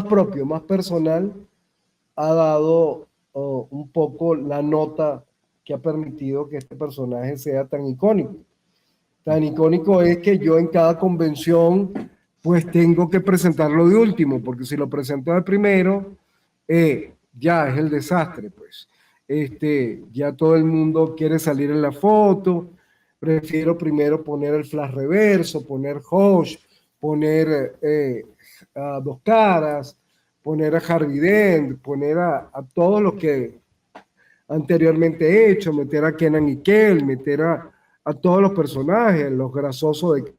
B: propio, más personal, ha dado un poco la nota que ha permitido que este personaje sea tan icónico. Tan icónico es que yo en cada convención pues tengo que presentarlo de último, porque si lo presento de primero, ya es el desastre, pues. Ya todo el mundo quiere salir en la foto, prefiero primero poner el flash reverso, poner Hosh, poner a Dos Caras, poner a Harvey Dent, poner a todos los que anteriormente he hecho, meter a Kenan y Kel, meter a todos los personajes, los grasosos de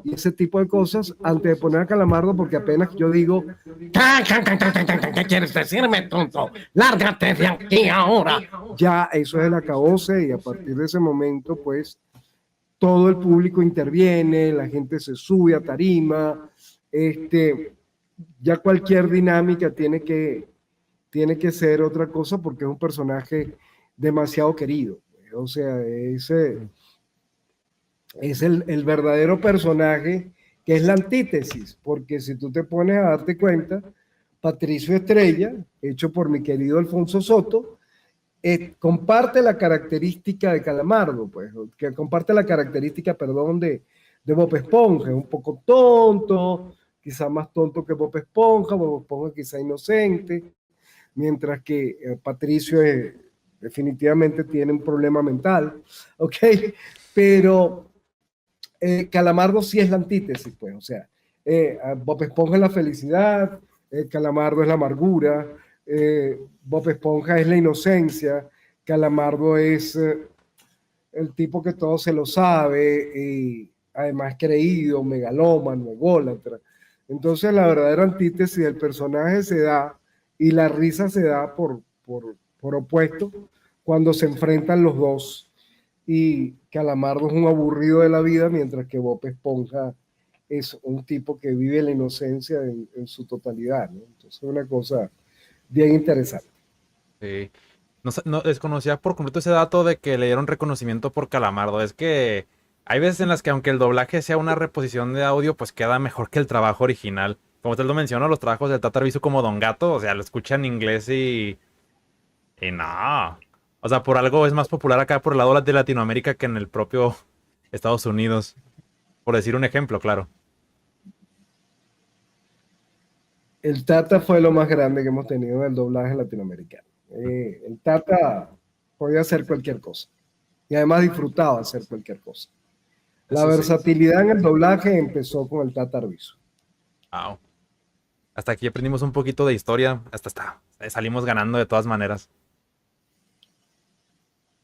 B: y ese tipo de cosas antes de poner a Calamardo, porque apenas yo digo
L: ¿Qué quieres decirme, tonto? ¡Lárgate de aquí ahora!
B: Ya eso es el acabose y a partir de ese momento pues todo el público interviene, la gente se sube a tarima, ya cualquier dinámica tiene que ser otra cosa porque es un personaje demasiado querido. O sea, es el verdadero personaje que es la antítesis, porque si tú te pones a darte cuenta, Patricio Estrella, hecho por mi querido Alfonso Soto, comparte la característica de Calamardo, pues, que comparte la característica, perdón, de Bob Esponja, es un poco tonto, quizá más tonto que Bob Esponja quizá inocente, mientras que Patricio definitivamente tiene un problema mental, ¿ok? Pero Calamardo sí es la antítesis, pues, o sea, Bob Esponja es la felicidad, Calamardo es la amargura, Bob Esponja es la inocencia, Calamardo es el tipo que todo se lo sabe y además creído, megalómano, ególatra. Entonces la verdadera antítesis del personaje se da y la risa se da por opuesto cuando se enfrentan los dos y Calamardo es un aburrido de la vida mientras que Bob Esponja es un tipo que vive la inocencia en su totalidad, ¿no? Entonces es una cosa bien interesante.
A: Sí. No desconocía por completo ese dato de que le dieron reconocimiento por Calamardo. Es que hay veces en las que aunque el doblaje sea una reposición de audio, pues queda mejor que el trabajo original. Como usted lo mencionó, los trabajos del Tata Arvizu como Don Gato, o sea, lo escucha en inglés y no. O sea, por algo es más popular acá por el lado de Latinoamérica que en el propio Estados Unidos. Por decir un ejemplo, claro.
B: El Tata fue lo más grande que hemos tenido en el doblaje latinoamericano. El Tata podía hacer cualquier cosa y además disfrutaba hacer cualquier cosa. La versatilidad en el doblaje empezó con el Tata Arvizu.
A: Wow. Hasta aquí aprendimos un poquito de historia. Salimos ganando de todas maneras.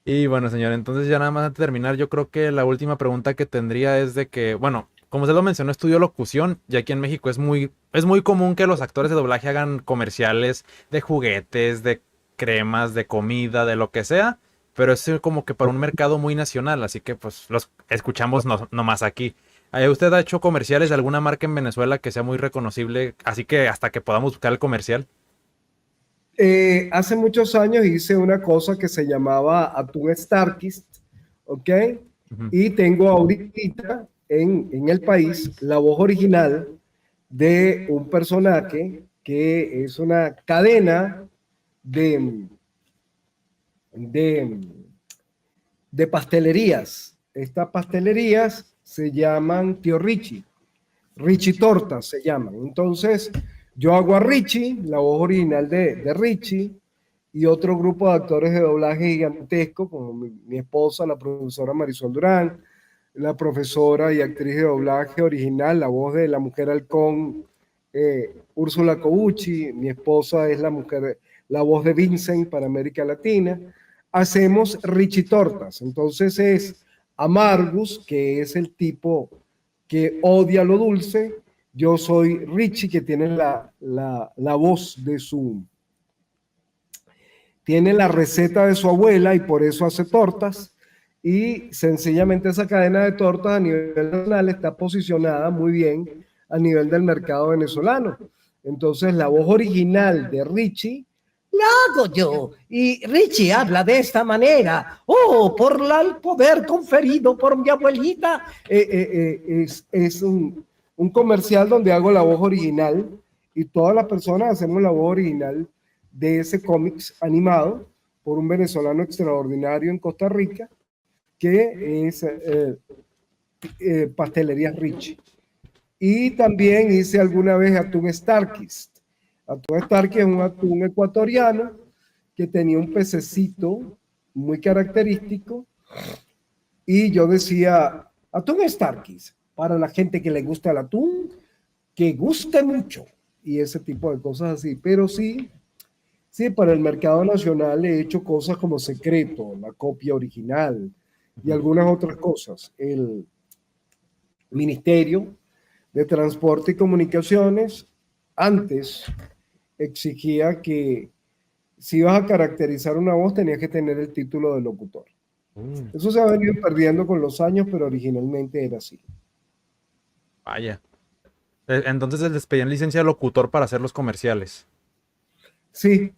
A: Y bueno, señor, entonces ya nada más antes de terminar, yo creo que la última pregunta que tendría es de que, bueno, como usted lo mencionó, estudió locución y aquí en México es muy común que los actores de doblaje hagan comerciales de juguetes, de cremas, de comida, de lo que sea, pero es como que para un mercado muy nacional, así que pues los escuchamos no más aquí. ¿Usted ha hecho comerciales de alguna marca en Venezuela que sea muy reconocible, así que hasta que podamos buscar el comercial?
B: Hace muchos años hice una cosa que se llamaba Atún Starkist, ¿ok? Y tengo ahorita en el país la voz original de un personaje que es una cadena de pastelerías. Estas pastelerías se llaman Tío Richie. Richie Tortas se llaman. Entonces, yo hago a Richie, la voz original de Richie, y otro grupo de actores de doblaje gigantesco, como mi esposa, la profesora Marisol Durán, la profesora y actriz de doblaje original, la voz de la mujer halcón, Úrsula Cobucci, mi esposa es la voz de Vincent para América Latina. hacemos Richie Tortas. Entonces es Amargus, que es el tipo que odia lo dulce. Yo soy Richie, que tiene la voz de su... Tiene la receta de su abuela y por eso hace tortas. Y sencillamente esa cadena de tortas a nivel nacional está posicionada muy bien a nivel del mercado venezolano. Entonces la voz original de Richie
L: la hago yo. Y Richie habla de esta manera. Oh, por el poder conferido por mi abuelita.
B: Es un comercial donde hago la voz original y todas las personas hacemos la voz original de ese cómics animado por un venezolano extraordinario en Costa Rica, que es Pastelerías Richie. Y también hice alguna vez atún Starkist. Atún Starkist es un atún ecuatoriano que tenía un pececito muy característico y yo decía, atún Starkist, para la gente que le gusta el atún, que guste mucho y ese tipo de cosas así. Pero sí, para el mercado nacional he hecho cosas como Secreto, la copia original y algunas otras cosas. El Ministerio de Transporte y Comunicaciones antes exigía que si ibas a caracterizar una voz tenías que tener el título de locutor. Eso se ha venido perdiendo con los años, pero originalmente era así.
A: Vaya. Entonces les pedían licencia de locutor para hacer los comerciales.
B: Sí.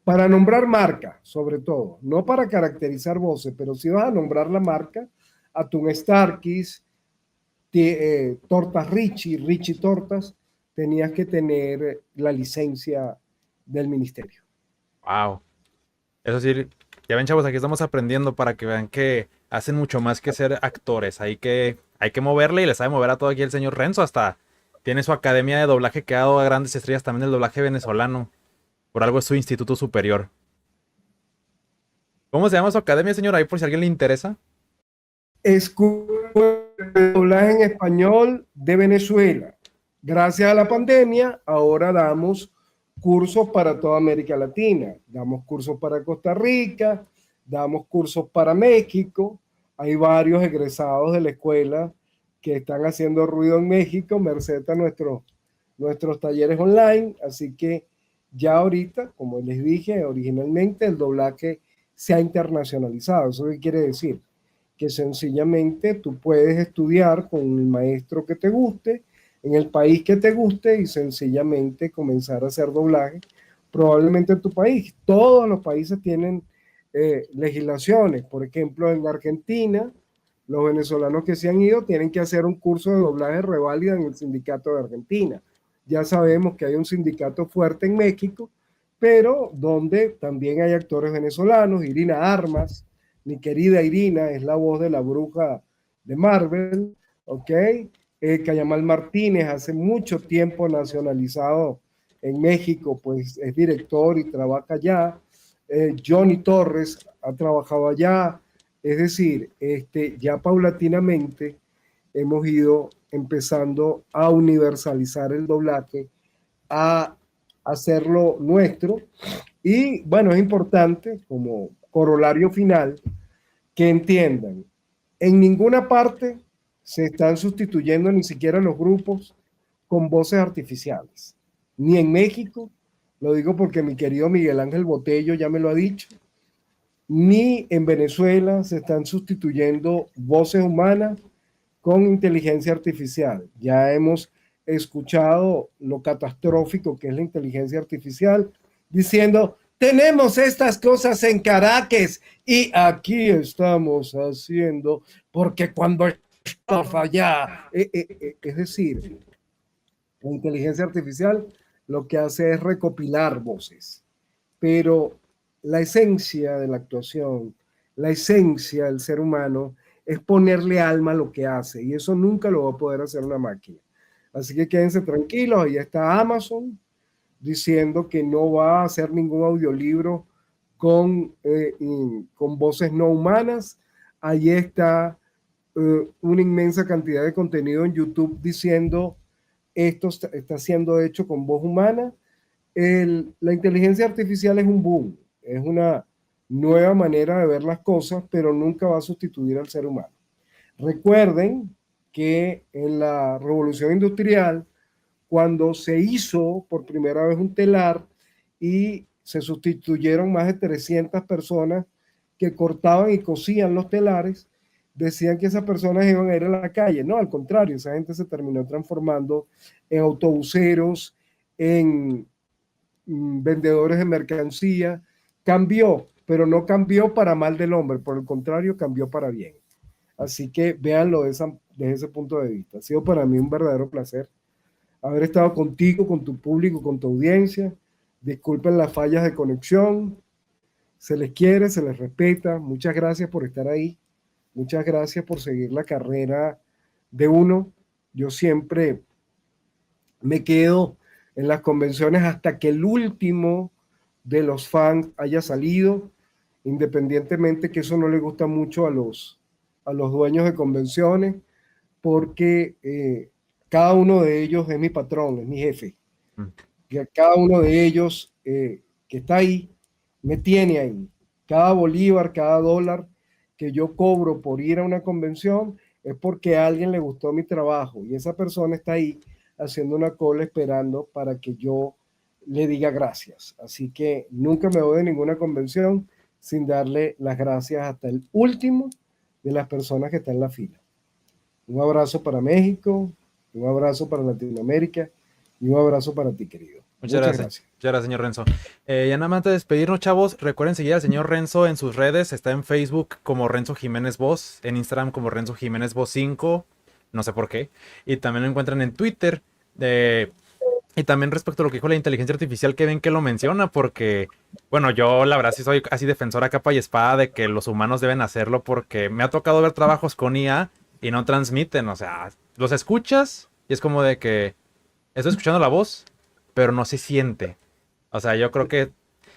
B: Para nombrar marca, sobre todo. No para caracterizar voces, pero si vas a nombrar la marca, Atún Starkist, Tortas Richie, Richie Tortas, tenías que tener la licencia del ministerio.
A: Wow. Eso sí, ya ven, chavos, aquí estamos aprendiendo para que vean que hacen mucho más que ser actores. Hay que moverle y le sabe mover a todo aquí el señor Renzo. Hasta tiene su academia de doblaje que ha dado a grandes estrellas también del doblaje venezolano. Por algo es su instituto superior. ¿Cómo se llama su academia, señor? Ahí por si a alguien le interesa.
B: Escuela de doblaje en español de Venezuela. Gracias a la pandemia, ahora damos cursos para toda América Latina. Damos cursos para Costa Rica, damos cursos para México. Hay varios egresados de la escuela que están haciendo ruido en México, merced a nuestros talleres online. Así que ya ahorita, como les dije originalmente, el doblaje se ha internacionalizado. ¿Eso qué quiere decir? Que sencillamente tú puedes estudiar con el maestro que te guste, en el país que te guste y sencillamente comenzar a hacer doblaje, probablemente en tu país. Todos los países tienen legislaciones. Por ejemplo, en Argentina, los venezolanos que se han ido tienen que hacer un curso de doblaje reválida en el sindicato de Argentina. Ya sabemos que hay un sindicato fuerte en México, pero donde también hay actores venezolanos. Irina Armas, mi querida Irina, es la voz de la bruja de Marvel, ¿ok? Cayamal Martínez, hace mucho tiempo nacionalizado en México, pues es director y trabaja allá. Johnny Torres ha trabajado allá. Es decir, ya paulatinamente hemos ido empezando a universalizar el doblaje, a hacerlo nuestro. Y bueno, es importante como corolario final que entiendan, en ninguna parte se están sustituyendo ni siquiera los grupos con voces artificiales. Ni en México, lo digo porque mi querido Miguel Ángel Botello ya me lo ha dicho, ni en Venezuela se están sustituyendo voces humanas con inteligencia artificial. Ya hemos escuchado lo catastrófico que es la inteligencia artificial, diciendo, tenemos estas cosas en Caracas y aquí estamos haciendo, porque cuando falla, es decir, la inteligencia artificial lo que hace es recopilar voces, pero la esencia de la actuación, la esencia del ser humano es ponerle alma a lo que hace y eso nunca lo va a poder hacer una máquina. Así que quédense tranquilos, ahí está Amazon diciendo que no va a hacer ningún audiolibro con voces no humanas. Ahí está una inmensa cantidad de contenido en YouTube diciendo esto está siendo hecho con voz humana. La inteligencia artificial es un boom, es una nueva manera de ver las cosas, pero nunca va a sustituir al ser humano. Recuerden que en la Revolución Industrial, cuando se hizo por primera vez un telar y se sustituyeron más de 300 personas que cortaban y cosían los telares, decían que esas personas iban a ir a la calle. No, al contrario, esa gente se terminó transformando en autobuseros, en vendedores de mercancía. Cambió, pero no cambió para mal del hombre, por el contrario, cambió para bien. Así que véanlo desde ese punto de vista. Ha sido para mí un verdadero placer haber estado contigo, con tu público, con tu audiencia. Disculpen las fallas de conexión. Se les quiere, se les respeta. Muchas gracias por estar ahí. Muchas gracias por seguir la carrera de uno. Yo siempre me quedo en las convenciones hasta que el último de los fans haya salido, independientemente que eso no le gusta mucho a los dueños de convenciones, porque cada uno de ellos es mi patrón, es mi jefe. Cada uno de ellos que está ahí, me tiene ahí. Cada bolívar, cada dólar que yo cobro por ir a una convención es porque a alguien le gustó mi trabajo y esa persona está ahí haciendo una cola esperando para que yo le diga gracias. Así que nunca me voy de ninguna convención sin darle las gracias hasta el último de las personas que están en la fila. Un abrazo para México, un abrazo para Latinoamérica y un abrazo para ti, querido.
A: Muchas gracias. Muchas gracias, señor Renzo. Ya nada más antes de despedirnos, chavos, recuerden seguir al señor Renzo en sus redes. Está en Facebook como Renzo Jiménez Voz, en Instagram como Renzo Jiménez Voz 5, no sé por qué. Y también lo encuentran en Twitter. Y también respecto a lo que dijo la inteligencia artificial, que ven que lo menciona, porque, bueno, yo la verdad sí soy así defensora capa y espada de que los humanos deben hacerlo, porque me ha tocado ver trabajos con IA y no transmiten, o sea, los escuchas y es como de que estoy escuchando la voz, pero no se siente. O sea, yo creo que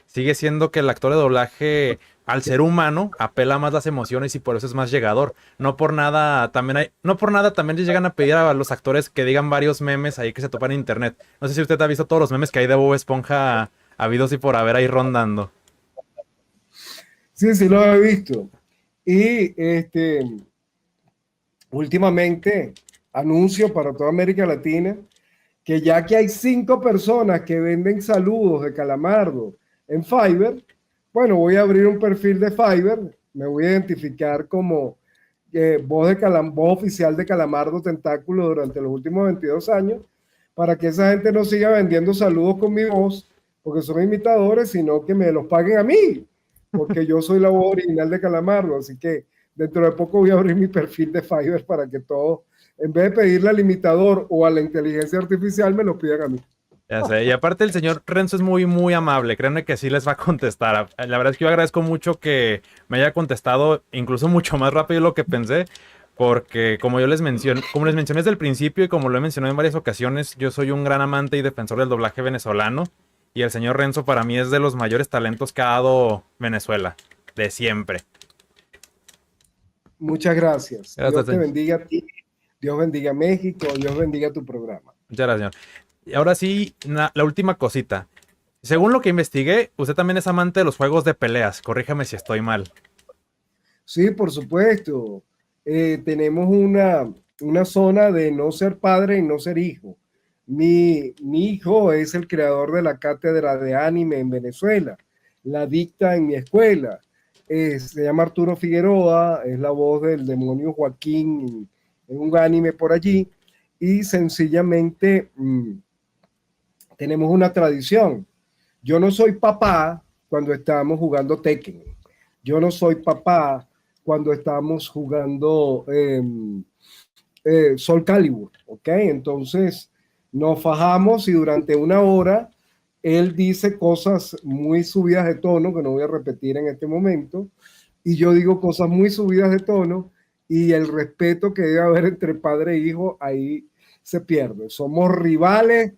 A: sigue siendo que el actor de doblaje, al ser humano, apela más las emociones y por eso es más llegador. No por nada también les llegan a pedir a los actores que digan varios memes ahí que se topan en internet. No sé si usted ha visto todos los memes que hay de Bob Esponja habidos y por haber ahí rondando.
B: Sí, sí lo he visto. Y últimamente anuncio para toda América Latina que ya que hay 5 personas que venden saludos de Calamardo en Fiverr, bueno, voy a abrir un perfil de Fiverr, me voy a identificar como voz oficial de Calamardo Tentáculo durante los últimos 22 años, para que esa gente no siga vendiendo saludos con mi voz, porque son imitadores, sino que me los paguen a mí, porque yo soy la voz original de Calamardo, así que dentro de poco voy a abrir mi perfil de Fiverr para que todos, en vez de pedirle al imitador o a la inteligencia artificial, me lo pidan a mí.
A: Ya sé, y aparte el señor Renzo es muy, muy amable, créanme que sí les va a contestar. La verdad es que yo agradezco mucho que me haya contestado incluso mucho más rápido de lo que pensé, porque como les mencioné desde el principio y como lo he mencionado en varias ocasiones, yo soy un gran amante y defensor del doblaje venezolano, y el señor Renzo para mí es de los mayores talentos que ha dado Venezuela, de siempre.
B: Muchas gracias. Dios te bendiga a ti, Dios bendiga a México, Dios bendiga tu programa.
A: Muchas gracias, señor. Y ahora sí, la última cosita. Según lo que investigué, usted también es amante de los juegos de peleas. Corríjame si estoy mal.
B: Sí, por supuesto. Tenemos una zona de no ser padre y no ser hijo. Mi hijo es el creador de la cátedra de anime en Venezuela, la dicta en mi escuela. Se llama Arturo Figueroa, es la voz del demonio Joaquín en un anime por allí, y sencillamente tenemos una tradición. Yo no soy papá cuando estamos jugando Tekken. Yo no soy papá cuando estamos jugando Soul Calibur, ¿ok? Entonces nos fajamos y durante una hora él dice cosas muy subidas de tono, que no voy a repetir en este momento, y yo digo cosas muy subidas de tono, y el respeto que debe haber entre padre e hijo ahí se pierde. Somos rivales,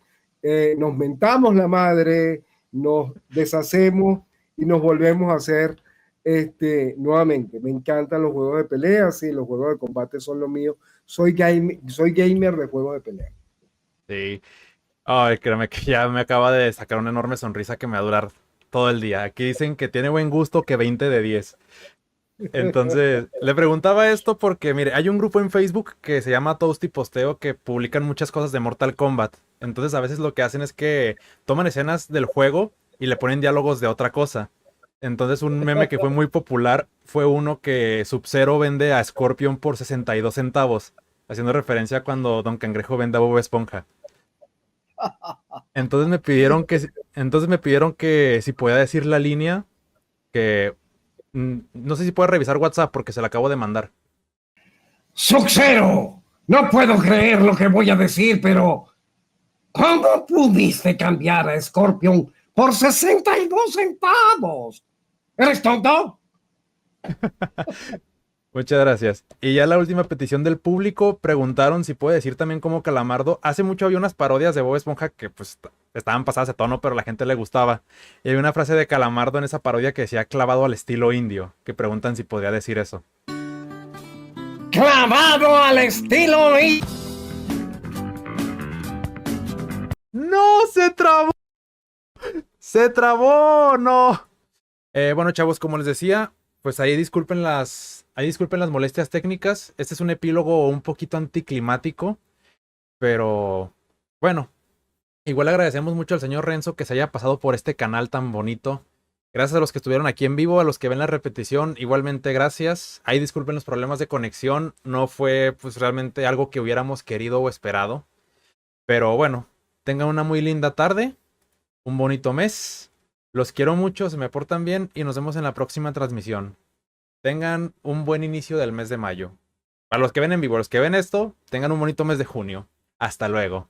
B: nos mentamos la madre, nos deshacemos y nos volvemos a hacer nuevamente. Me encantan los juegos de pelea, sí, los juegos de combate son lo mío. Soy gamer de juegos de pelea.
A: Sí. Ay, créeme que ya me acaba de sacar una enorme sonrisa que me va a durar todo el día. Aquí dicen que tiene buen gusto, que 20 de 10. Entonces, le preguntaba esto porque, mire, hay un grupo en Facebook que se llama Toast y Posteo que publican muchas cosas de Mortal Kombat. Entonces, a veces lo que hacen es que toman escenas del juego y le ponen diálogos de otra cosa. Entonces, un meme que fue muy popular fue uno que Sub-Zero vende a Scorpion por 62 centavos, haciendo referencia a cuando Don Cangrejo vende a Bob Esponja. Entonces me pidieron que si podía decir la línea que no sé si puede revisar WhatsApp porque se la acabo de mandar.
L: Sub-Zero, no puedo creer lo que voy a decir, pero ¿cómo pudiste cambiar a Scorpion por 62 centavos? ¿Eres tonto?
A: Muchas gracias. Y ya la última petición del público, preguntaron si puede decir también como Calamardo. Hace mucho había unas parodias de Bob Esponja que pues estaban pasadas de tono, pero a la gente le gustaba. Y hay una frase de Calamardo en esa parodia que decía clavado al estilo indio, que preguntan si podría decir eso.
L: ¡Clavado al estilo indio!
A: ¡No! ¡Se trabó! ¡Se trabó! ¡No! Bueno, chavos, como les decía, pues ahí disculpen las molestias técnicas. Este es un epílogo un poquito anticlimático, pero bueno, igual agradecemos mucho al señor Renzo que se haya pasado por este canal tan bonito. Gracias a los que estuvieron aquí en vivo, a los que ven la repetición, igualmente gracias. Ahí disculpen los problemas de conexión, no fue pues realmente algo que hubiéramos querido o esperado. Pero bueno, tengan una muy linda tarde, un bonito mes. Los quiero mucho, se me portan bien y nos vemos en la próxima transmisión. Tengan un buen inicio del mes de mayo. Para los que ven en vivo, los que ven esto, tengan un bonito mes de junio. Hasta luego.